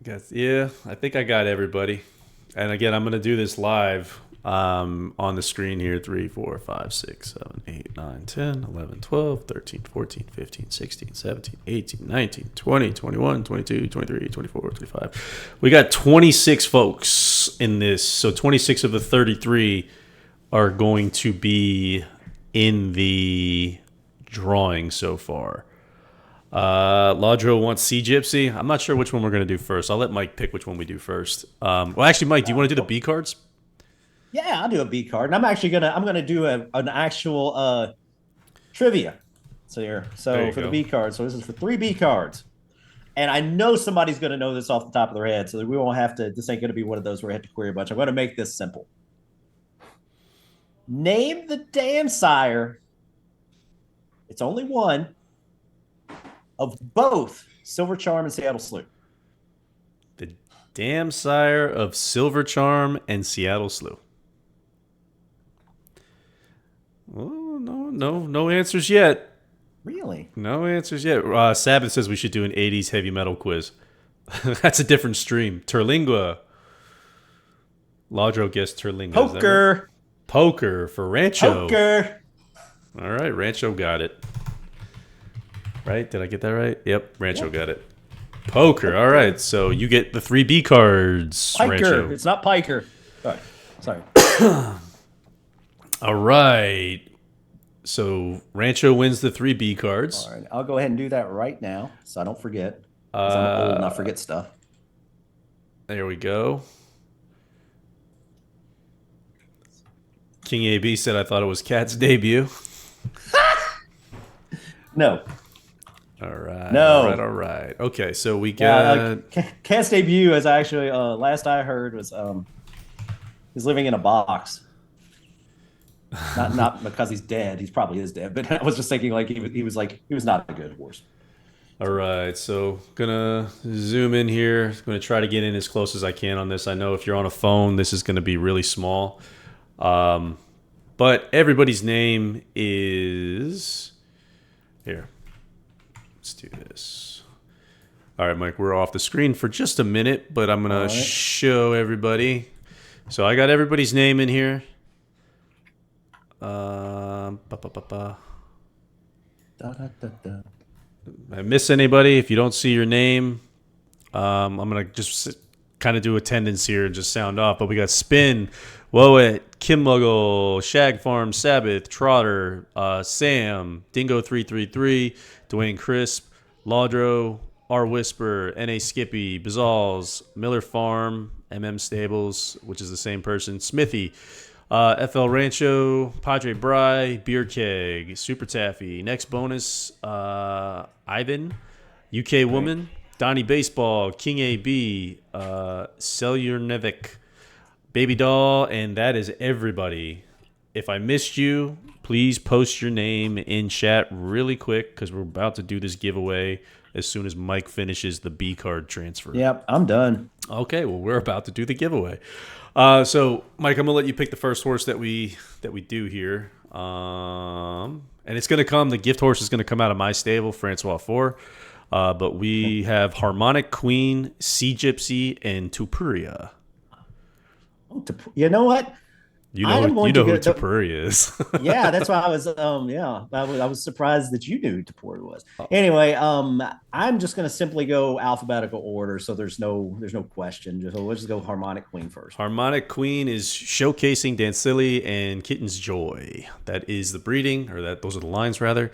I think I got everybody. And again, I'm gonna do this live on the screen here. 3, 4, 5, 6, 7, 8, 9, 10, 11, 12, 13, 14, 15, 16, 17, 18, 19, 20, 21, 22, 23, 24, 25. We got 26 folks in this. So 26 of the 33 are going to be in the drawing so far. Laudro wants Sea Gypsy. I'm not sure which one we're going to do first. I'll let Mike pick which one we do first. Well, actually, Mike, do you want to do the B cards? Yeah, I'll do a B card, and I'm gonna do an actual trivia. So for the B card, so this is for 3 B cards, and I know somebody's gonna know this off the top of their head, so that we won't have to. This ain't gonna be one of those where I have to query a bunch. I'm gonna make this simple. Name the damn sire. It's only one of both Silver Charm and Seattle Slew. The damn sire of Silver Charm and Seattle Slew. Oh, no answers yet. Really? No answers yet. Sabbath says we should do an 80s heavy metal quiz. That's a different stream. Terlingua. Laudro guessed Terlingua. Poker. Poker for Rancho. Poker. All right, Rancho got it. Right? Did I get that right? Yep, Rancho got it. Poker. All right, so you get the 3 B cards. Piker. Rancho. It's not Piker. Sorry. All right. So Rancho wins the 3 B cards. All right, I'll go ahead and do that right now, so I don't forget. 'Cause I'm old and I forget stuff. There we go. King AB said I thought it was Cat's debut. No. All right. No. All right. Okay, so we got Cat's debut is actually last I heard was he's living in a box. Not because he's dead. He's probably is dead. But I was just thinking like he was not a good horse. All right, so gonna zoom in here. Gonna try to get in as close as I can on this. I know if you're on a phone, this is gonna be really small. But everybody's name is here. Let's do this. All right, Mike, we're off the screen for just a minute, but I'm going to show everybody. So I got everybody's name in here. I miss anybody? If you don't see your name, I'm going to just kind of do attendance here and just sound off. But we got Spin, Woet, Kim Muggle, Shag Farm, Sabbath, Trotter, Sam, Dingo333, Dwayne Crisp, Laudro, R Whisper, NA Skippy, Bazals, Miller Farm, MM Stables, which is the same person, Smithy, FL Rancho, Padre Bry, Beer Keg, Super Taffy, Next Bonus, Ivan, UK Woman, Donnie Baseball, King AB, Celurnevik, Baby Doll, and that is everybody. If I missed you, please post your name in chat really quick because we're about to do this giveaway as soon as Mike finishes the B card transfer. Yep, I'm done. Okay, well, we're about to do the giveaway. So, Mike, I'm going to let you pick the first horse that we do here. And it's going to come, the gift horse is going to come out of my stable, Francois 4. But we have Harmonic Queen, Sea Gypsy, and Tupuria. You know what? I am You going know to who go. Tapuri is. Yeah, that's why I was I was surprised that you knew who Tapori was. Oh, Anyway, I'm just gonna simply go alphabetical order, so there's no question. So let's just go harmonic queen first. Harmonic Queen is showcasing Dancili and Kitten's Joy. That is the breeding, or those are the lines rather.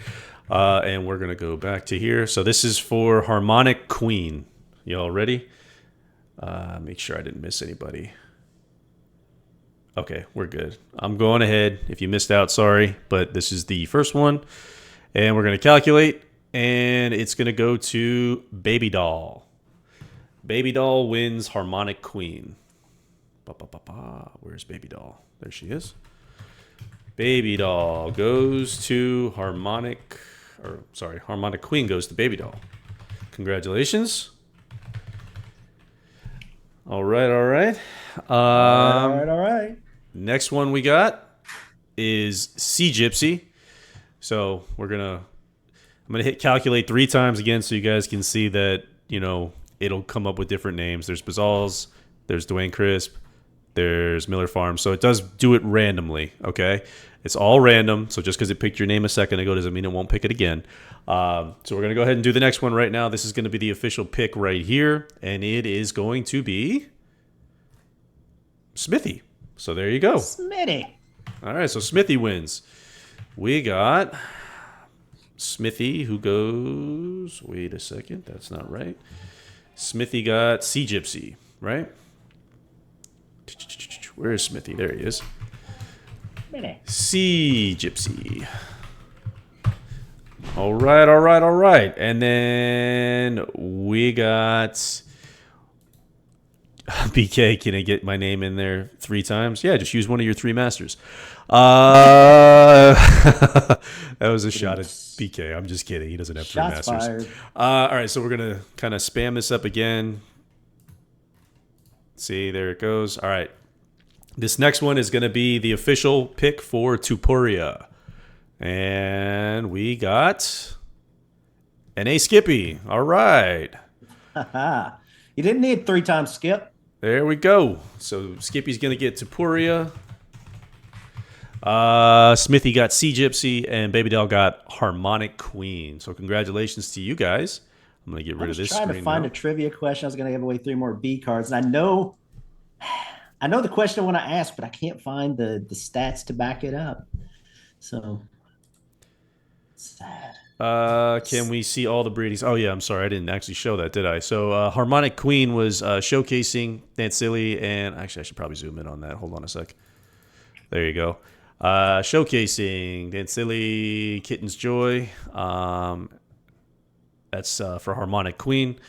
And we're gonna go back to here. So this is for Harmonic Queen. Y'all ready? Make sure I didn't miss anybody. Okay, we're good. I'm going ahead. If you missed out, sorry, but this is the first one. And we're going to calculate, and it's going to go to Baby Doll. Baby Doll wins Harmonic Queen. Where's Baby Doll? There she is. Baby Doll goes to Harmonic Queen goes to Baby Doll. Congratulations. All right. All right. Next one we got is Sea Gypsy. So I'm gonna hit calculate 3 times again, so you guys can see that it'll come up with different names. There's Bazals, there's Dwayne Crisp, there's Miller Farms. So it does do it randomly. Okay, it's all random. So just because it picked your name a second ago doesn't mean it won't pick it again. So we're gonna go ahead and do the next one right now. This is gonna be the official pick right here, and it is going to be Smithy. So there you go. Smitty. All right, so Smithy wins. We got Smithy who goes... Wait a second, that's not right. Smithy got Sea Gypsy, right? Where is Smithy? There he is. Smitty. Sea Gypsy. All right. And then we got... BK, can I get my name in there 3 times? Yeah, just use one of your 3 masters. That was a shot at BK. I'm just kidding. He doesn't have 3 Shots masters. fired. All right, so we're going to kind of spam this up again. See, there it goes. All right. This next one is going to be the official pick for Tupuria. And we got N.A. Skippy. All right. You didn't need 3 times skip. There we go. So Skippy's going to get Tupuria. Smithy got Sea Gypsy, and Baby Doll got Harmonic Queen. So congratulations to you guys. I'm going to get rid of this screen. I was trying to find a trivia question. I was going to give away 3 more B cards. And I know the question I want to ask, but I can't find the stats to back it up. So sad. Can we see all the breedings? Oh, yeah, I'm sorry. I didn't actually show that, did I? So Harmonic Queen was showcasing Dancili, and actually I should probably zoom in on that. Hold on a sec. There you go. Showcasing Dancili, Kitten's Joy. That's for Harmonic Queen.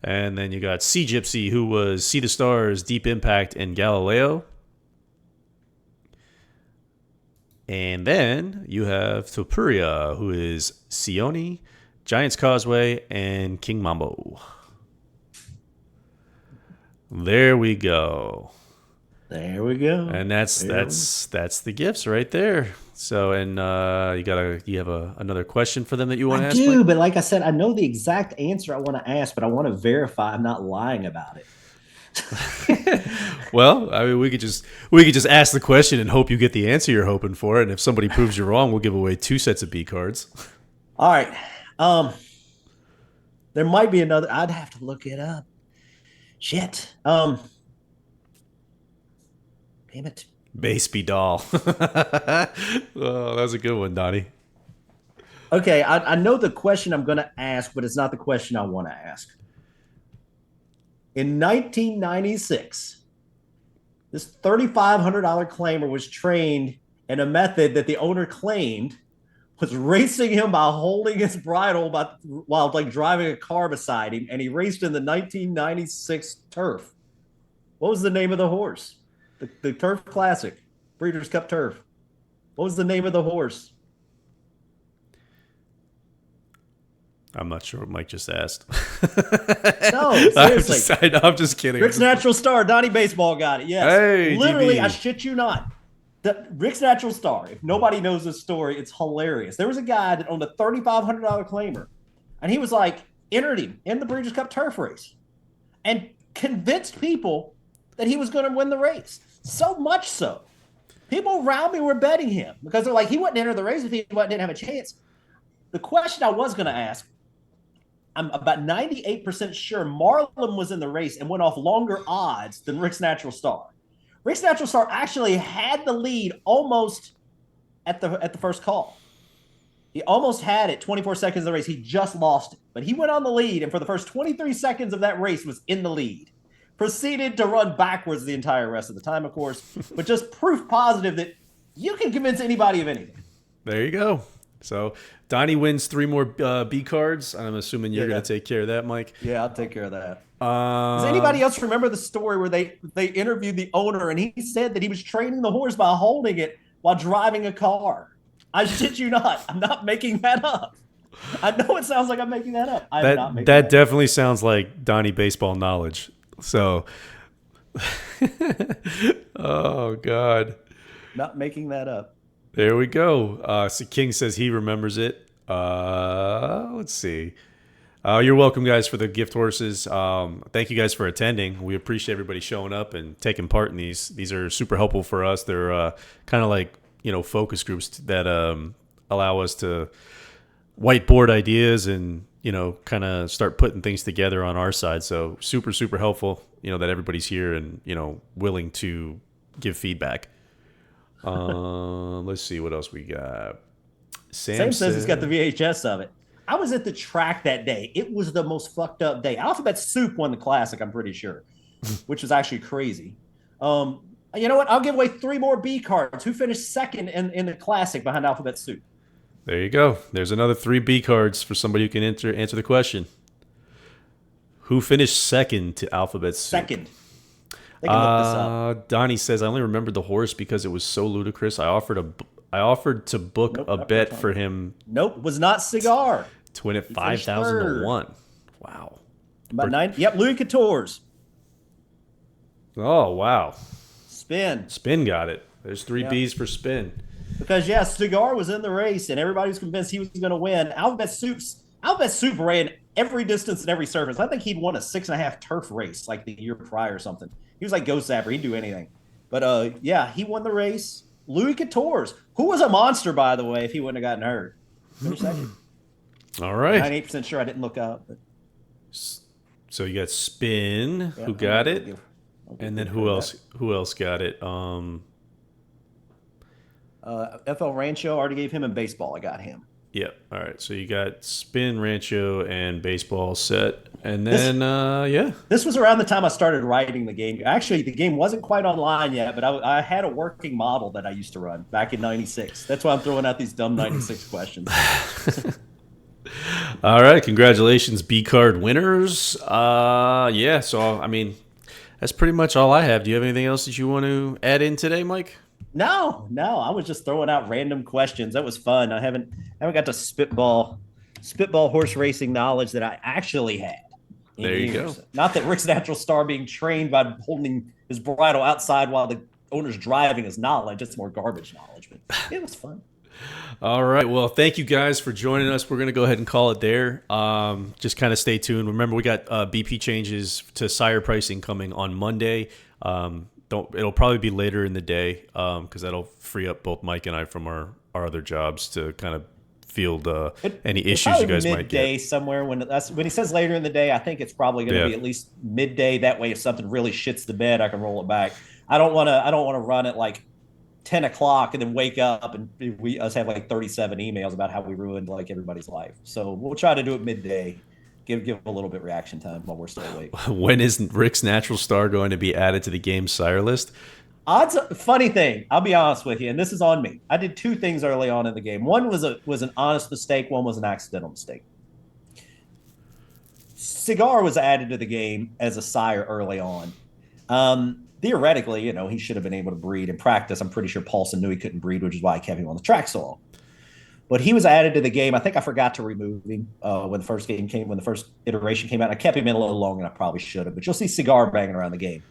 And then you got Sea Gypsy, who was See the Stars, Deep Impact, and Galileo. And then you have Tupuria, who is Sione, Giant's Causeway, and King Mambo. There we go. There we go. And that's the gifts right there. So, and you have another question for them that you want to ask? I do, but like I said, I know the exact answer I want to ask, but I want to verify I'm not lying about it. Well, I mean, we could just ask the question and hope you get the answer you're hoping for. And if somebody proves you wrong, we'll give away 2 sets of B cards. All right. There might be another. I'd have to look it up. Shit. Damn it. Baseby Doll. Oh, that was a good one, Donnie. Okay, I know the question I'm going to ask, but it's not the question I want to ask. In 1996, this $3,500 claimer was trained in a method that the owner claimed was racing him by holding his bridle while driving a car beside him, and he raced in the 1996 Turf. What was the name of the horse? The Turf Classic, Breeders' Cup Turf. What was the name of the horse? I'm not sure what Mike just asked. No, seriously. I'm just kidding. Rick's Natural Star, Donnie Baseball got it. Yes. Hey, literally, DB. I shit you not. Rick's Natural Star. If nobody knows this story, it's hilarious. There was a guy that owned a $3,500 claimer, and he was entered him in the Breeders' Cup Turf race and convinced people that he was going to win the race. So much so People around me were betting him because they're like, he wouldn't enter the race if he didn't have a chance. The question I was going to ask, I'm about 98% sure Marlin was in the race and went off longer odds than Rick's Natural Star. Rick's Natural Star actually had the lead almost at the first call. He almost had it 24 seconds of the race. He just lost it. But he went on the lead, and for the first 23 seconds of that race was in the lead. Proceeded to run backwards the entire rest of the time, of course, but just proof positive that you can convince anybody of anything. There you go. So Donnie wins 3 more B cards. I'm assuming you're going to take care of that, Mike. Yeah, I'll take care of that. Does anybody else remember the story where they interviewed the owner and he said that he was training the horse by holding it while driving a car? I shit you not. I'm not making that up. I know it sounds like I'm making that up. I'm not making that definitely sounds like Donnie baseball knowledge. So, oh God, not making that up. There we go. So King says he remembers it. Let's see. You're welcome, guys, for the gift horses. Thank you guys for attending. We appreciate everybody showing up and taking part in these. These are super helpful for us. They're kind of like, focus groups that allow us to whiteboard ideas and, kind of start putting things together on our side. So super, super helpful, that everybody's here and, willing to give feedback. Let's see what else we got. Sam says he's got the VHS of it. I was at the track that day. It was the most fucked up day. Alphabet Soup won the classic, I'm pretty sure, which was actually crazy. You know what? I'll give away 3 more B cards. Who finished second in the classic behind Alphabet Soup? There you go. There's another 3 B cards for somebody who can answer the question. Who finished second to Alphabet Soup? Second. They can look this up. Donnie says, I only remembered the horse because it was so ludicrous. I offered to book a bet for him. Nope, was not Cigar. To win it 5,000 to 1. Wow. About 9. Yep, Louis Couture's. Oh, wow. Spin got it. There's 3 B's for Spin. Because, Cigar was in the race, and everybody was convinced he was going to win. Alphabet Soup ran every distance and every surface. I think he'd won a 6.5 turf race like the year prior or something. He was like Ghost Zapper. He'd do anything. But, he won the race. Louis Couture's, who was a monster, by the way, if he wouldn't have gotten hurt. Finished second. All right. 98% sure I didn't look up. But... So you got Spin, who got it. And then who else? Who else got it? FL Rancho, already gave him in baseball. I got him. Yep. All right. So you got Spin, Rancho, and baseball set, and then This was around the time I started writing the game. Actually, the game wasn't quite online yet, but I had a working model that I used to run back in '96. That's why I'm throwing out these dumb '96 questions. All right. Congratulations, B card winners. So I mean, that's pretty much all I have. Do you have anything else that you want to add in today, Mike? No. I was just throwing out random questions. That was fun. I haven't got to spitball horse racing knowledge that I actually had. There you go. Not that Rick's Natural Star being trained by holding his bridle outside while the owner's driving is knowledge. It's more garbage knowledge, but it was fun. All right. Well, thank you guys for joining us. We're going to go ahead and call it there. Just kind of stay tuned. Remember, we got BP changes to sire pricing coming on Monday. It'll probably be later in the day because that'll free up both Mike and I from our other jobs to kind of field any issues you guys might get. Midday somewhere when he says later in the day, I think it's probably going to be at least midday. That way, if something really shits the bed, I can roll it back. I don't want to run at like 10 o'clock and then wake up and us have like 37 emails about how we ruined like everybody's life. So we'll try to do it midday. Give a little bit reaction time while we're still awake. When is Rick's Natural Star going to be added to the game sire list? Funny thing, I'll be honest with you, and this is on me. I did 2 things early on in the game. One was an honest mistake. One was an accidental mistake. Cigar was added to the game as a sire early on. Theoretically, he should have been able to breed in practice. I'm pretty sure Paulson knew he couldn't breed, which is why I kept him on the track so long. But he was added to the game. I think I forgot to remove him when the first iteration came out. I kept him in a little longer than I probably should have. But you'll see Cigar banging around the game.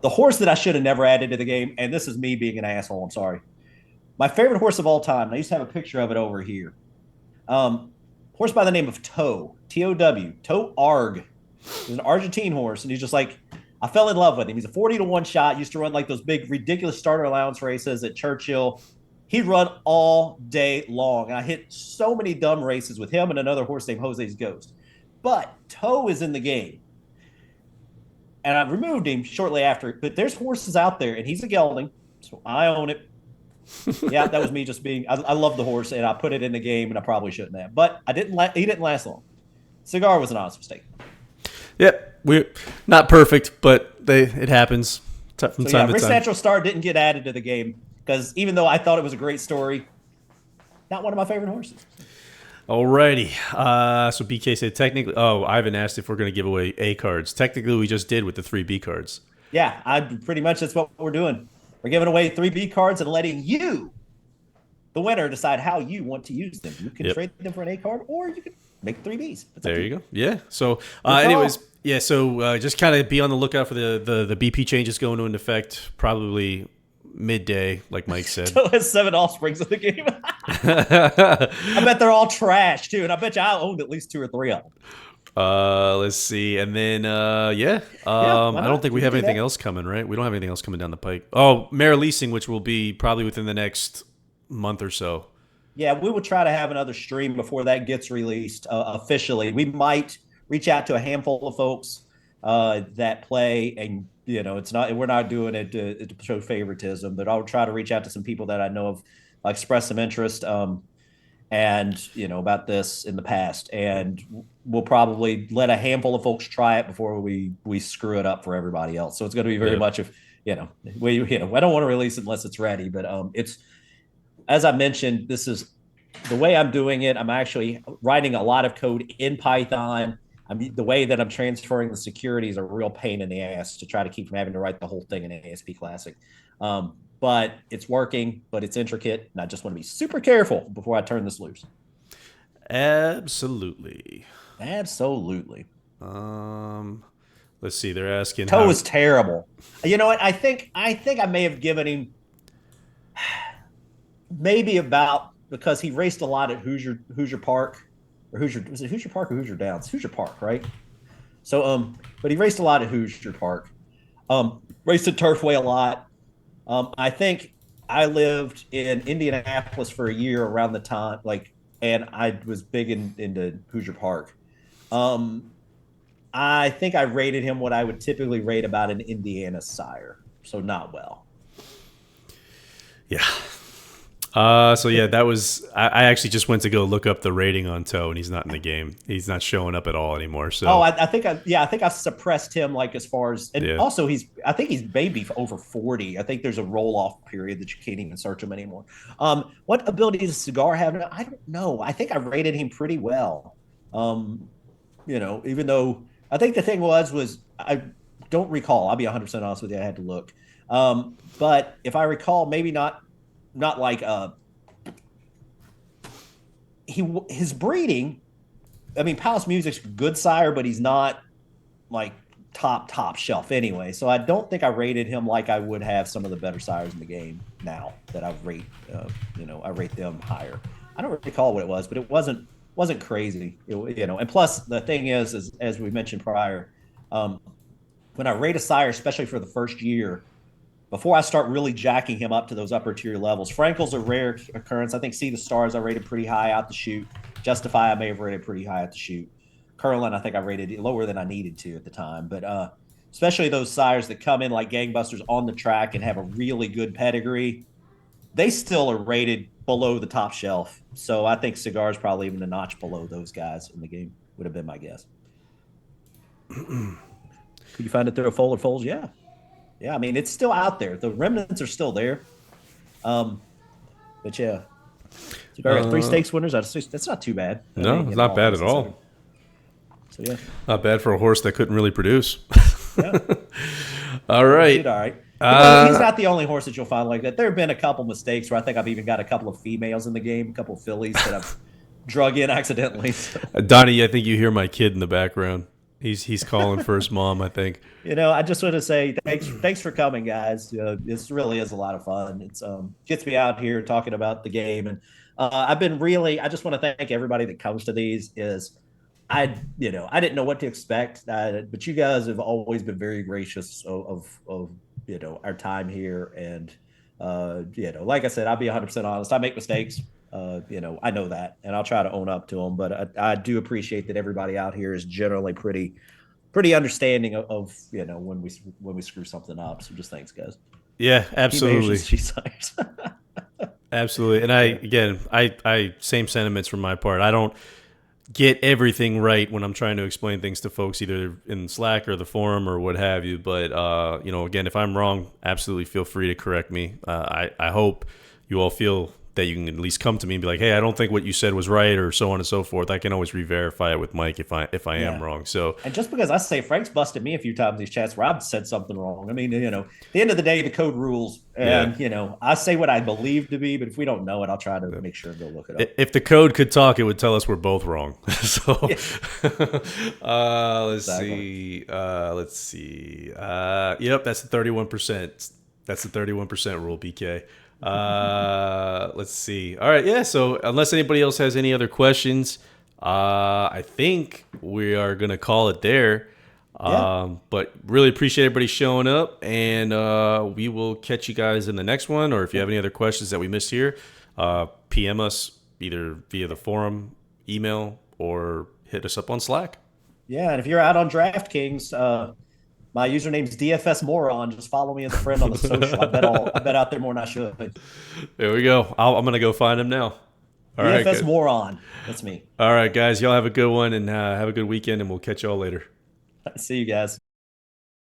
The horse that I should have never added to the game, and this is me being an asshole, I'm sorry. My favorite horse of all time, and I used to have a picture of it over here. Horse by the name of Toe, T-O-W, Toe Arg. He's an Argentine horse, and he's just like I fell in love with him. He's a 40-1 shot. Used to run like those big, ridiculous starter allowance races at Churchill. He'd run all day long. And I hit so many dumb races with him and another horse named Jose's Ghost. But Toe is in the game. And I removed him shortly after. But there's horses out there, and he's a gelding, so I own it. Yeah, that was me just being. I love the horse, and I put it in the game, and I probably shouldn't have. But I didn't. He didn't last long. Cigar was an honest mistake. Yep, we're not perfect, but it happens from time to time. Risk Natural Star didn't get added to the game because even though I thought it was a great story, not one of my favorite horses. Alrighty. So BK said technically. Oh, Ivan asked if we're going to give away A cards. Technically, we just did with the 3 B cards. Yeah, I pretty much that's what we're doing. We're giving away 3 B cards and letting you, the winner, decide how you want to use them. You can trade them for an A card, or you can make 3 Bs. There you go. Yeah. So, anyways, yeah. So just kind of be on the lookout for the BP changes going into effect probably midday, like Mike said. Still has 7 offsprings in the game. I bet they're all trash too, and I bet you I owned at least 2 or 3 of them. Let's see, and then I don't think we have anything else coming, right? We don't have anything else coming down the pike. Oh, Mare Leasing, which will be probably within the next month or so. Yeah, we will try to have another stream before that gets released officially. We might reach out to a handful of folks that play, and we're not doing it to show favoritism, but I'll try to reach out to some people that I know have expressed some interest. And about this in the past, and we'll probably let a handful of folks try it before we screw it up for everybody else. So it's going to be very much I don't want to release it unless it's ready, but it's, as I mentioned, this is the way I'm doing it. I'm actually writing a lot of code in Python. The way that I'm transferring the security is a real pain in the ass to try to keep from having to write the whole thing in ASP Classic. But it's working, but it's intricate, and I just want to be super careful before I turn this loose. Absolutely. Let's see. They're asking. Toe is terrible. You know what? I think I may have given him maybe about because he raced a lot at Hoosier Park or Hoosier Park or Hoosier Downs? Hoosier Park, right? So but he raced a lot at Hoosier Park. Raced at Turfway a lot. I think I lived in Indianapolis for a year around the time, and I was big into Hoosier Park. I think I rated him what I would typically rate about an Indiana sire, so not well. Yeah. That was. I actually just went to go look up the rating on Toe, and he's not in the game. He's not showing up at all anymore. So. I think I suppressed him as far as, and also I think he's maybe over 40. I think there's a roll off period that you can't even search him anymore. What ability does Cigar have? I don't know. I think I rated him pretty well. Even though I think the thing was I don't recall. I'll be 100% honest with you. I had to look. But if I recall, maybe not like his breeding. I mean, Palace Music's good sire, but he's not like top shelf anyway. So I don't think I rated him like I would have some of the better sires in the game now that I rate. I rate them higher. I don't recall what it was, but it wasn't crazy. And plus the thing is as we mentioned prior, when I rate a sire, especially for the first year, before I start really jacking him up to those upper tier levels. Frankel's a rare occurrence. I think See the Stars I rated pretty high out the chute. Justify I may have rated pretty high at the chute. Curlin I think I rated lower than I needed to at the time. But especially those sires that come in like gangbusters on the track and have a really good pedigree, they still are rated below the top shelf. So I think Cigar's probably even a notch below those guys in the game, would have been my guess. Could you find it through a fold or folds? Yeah. Yeah, I mean, it's still out there. The remnants are still there. But yeah. Cigar got 3 stakes winners out of 6. That's not too bad. No, it's not bad at all. So yeah. Not bad for a horse that couldn't really produce. Yeah. All right. All right. He's not the only horse that you'll find like that. There have been a couple mistakes where I think I've even got a couple of females in the game, a couple of fillies that I've drug in accidentally. So. Donnie, I think you hear my kid in the background. He's calling for his mom, I think. I just want to say thanks for coming, guys. This really is a lot of fun. It's gets me out here talking about the game, and I just want to thank everybody that comes to these. I didn't know what to expect, but you guys have always been very gracious of our time here, and like I said, I'll be 100% honest. I make mistakes. I know that, and I'll try to own up to them. But I do appreciate that everybody out here is generally pretty understanding of when we screw something up. So just thanks, guys. Yeah, absolutely. Desires. Absolutely. And I same sentiments from my part. I don't get everything right when I'm trying to explain things to folks, either in Slack or the forum or what have you. But again, if I'm wrong, absolutely feel free to correct me. I hope you all feel that you can at least come to me and be like, hey, I don't think what you said was right, or so on and so forth. I can always re-verify it with Mike if I am wrong. So, and just because I say Frank's busted me a few times in these chats where I've said something wrong. I mean, at the end of the day, the code rules, and I say what I believe to be, but if we don't know it, I'll try to make sure to go look it up. If the code could talk, it would tell us we're both wrong. So, let's see. Yep, that's the 31%. That's the 31% rule, BK. Let's see. All right, yeah. So unless anybody else has any other questions, I think we are gonna call it there. But really appreciate everybody showing up, and we will catch you guys in the next one. Or if you have any other questions that we missed here, PM us either via the forum, email, or hit us up on Slack. Yeah, and if you're out on DraftKings, my username's DFS Moron. Just follow me as a friend on the social. I bet out there more than I should. There we go. I'm gonna go find him now. All DFS right, Moron. That's me. All right, guys. Y'all have a good one, and have a good weekend, and we'll catch y'all later. See you guys.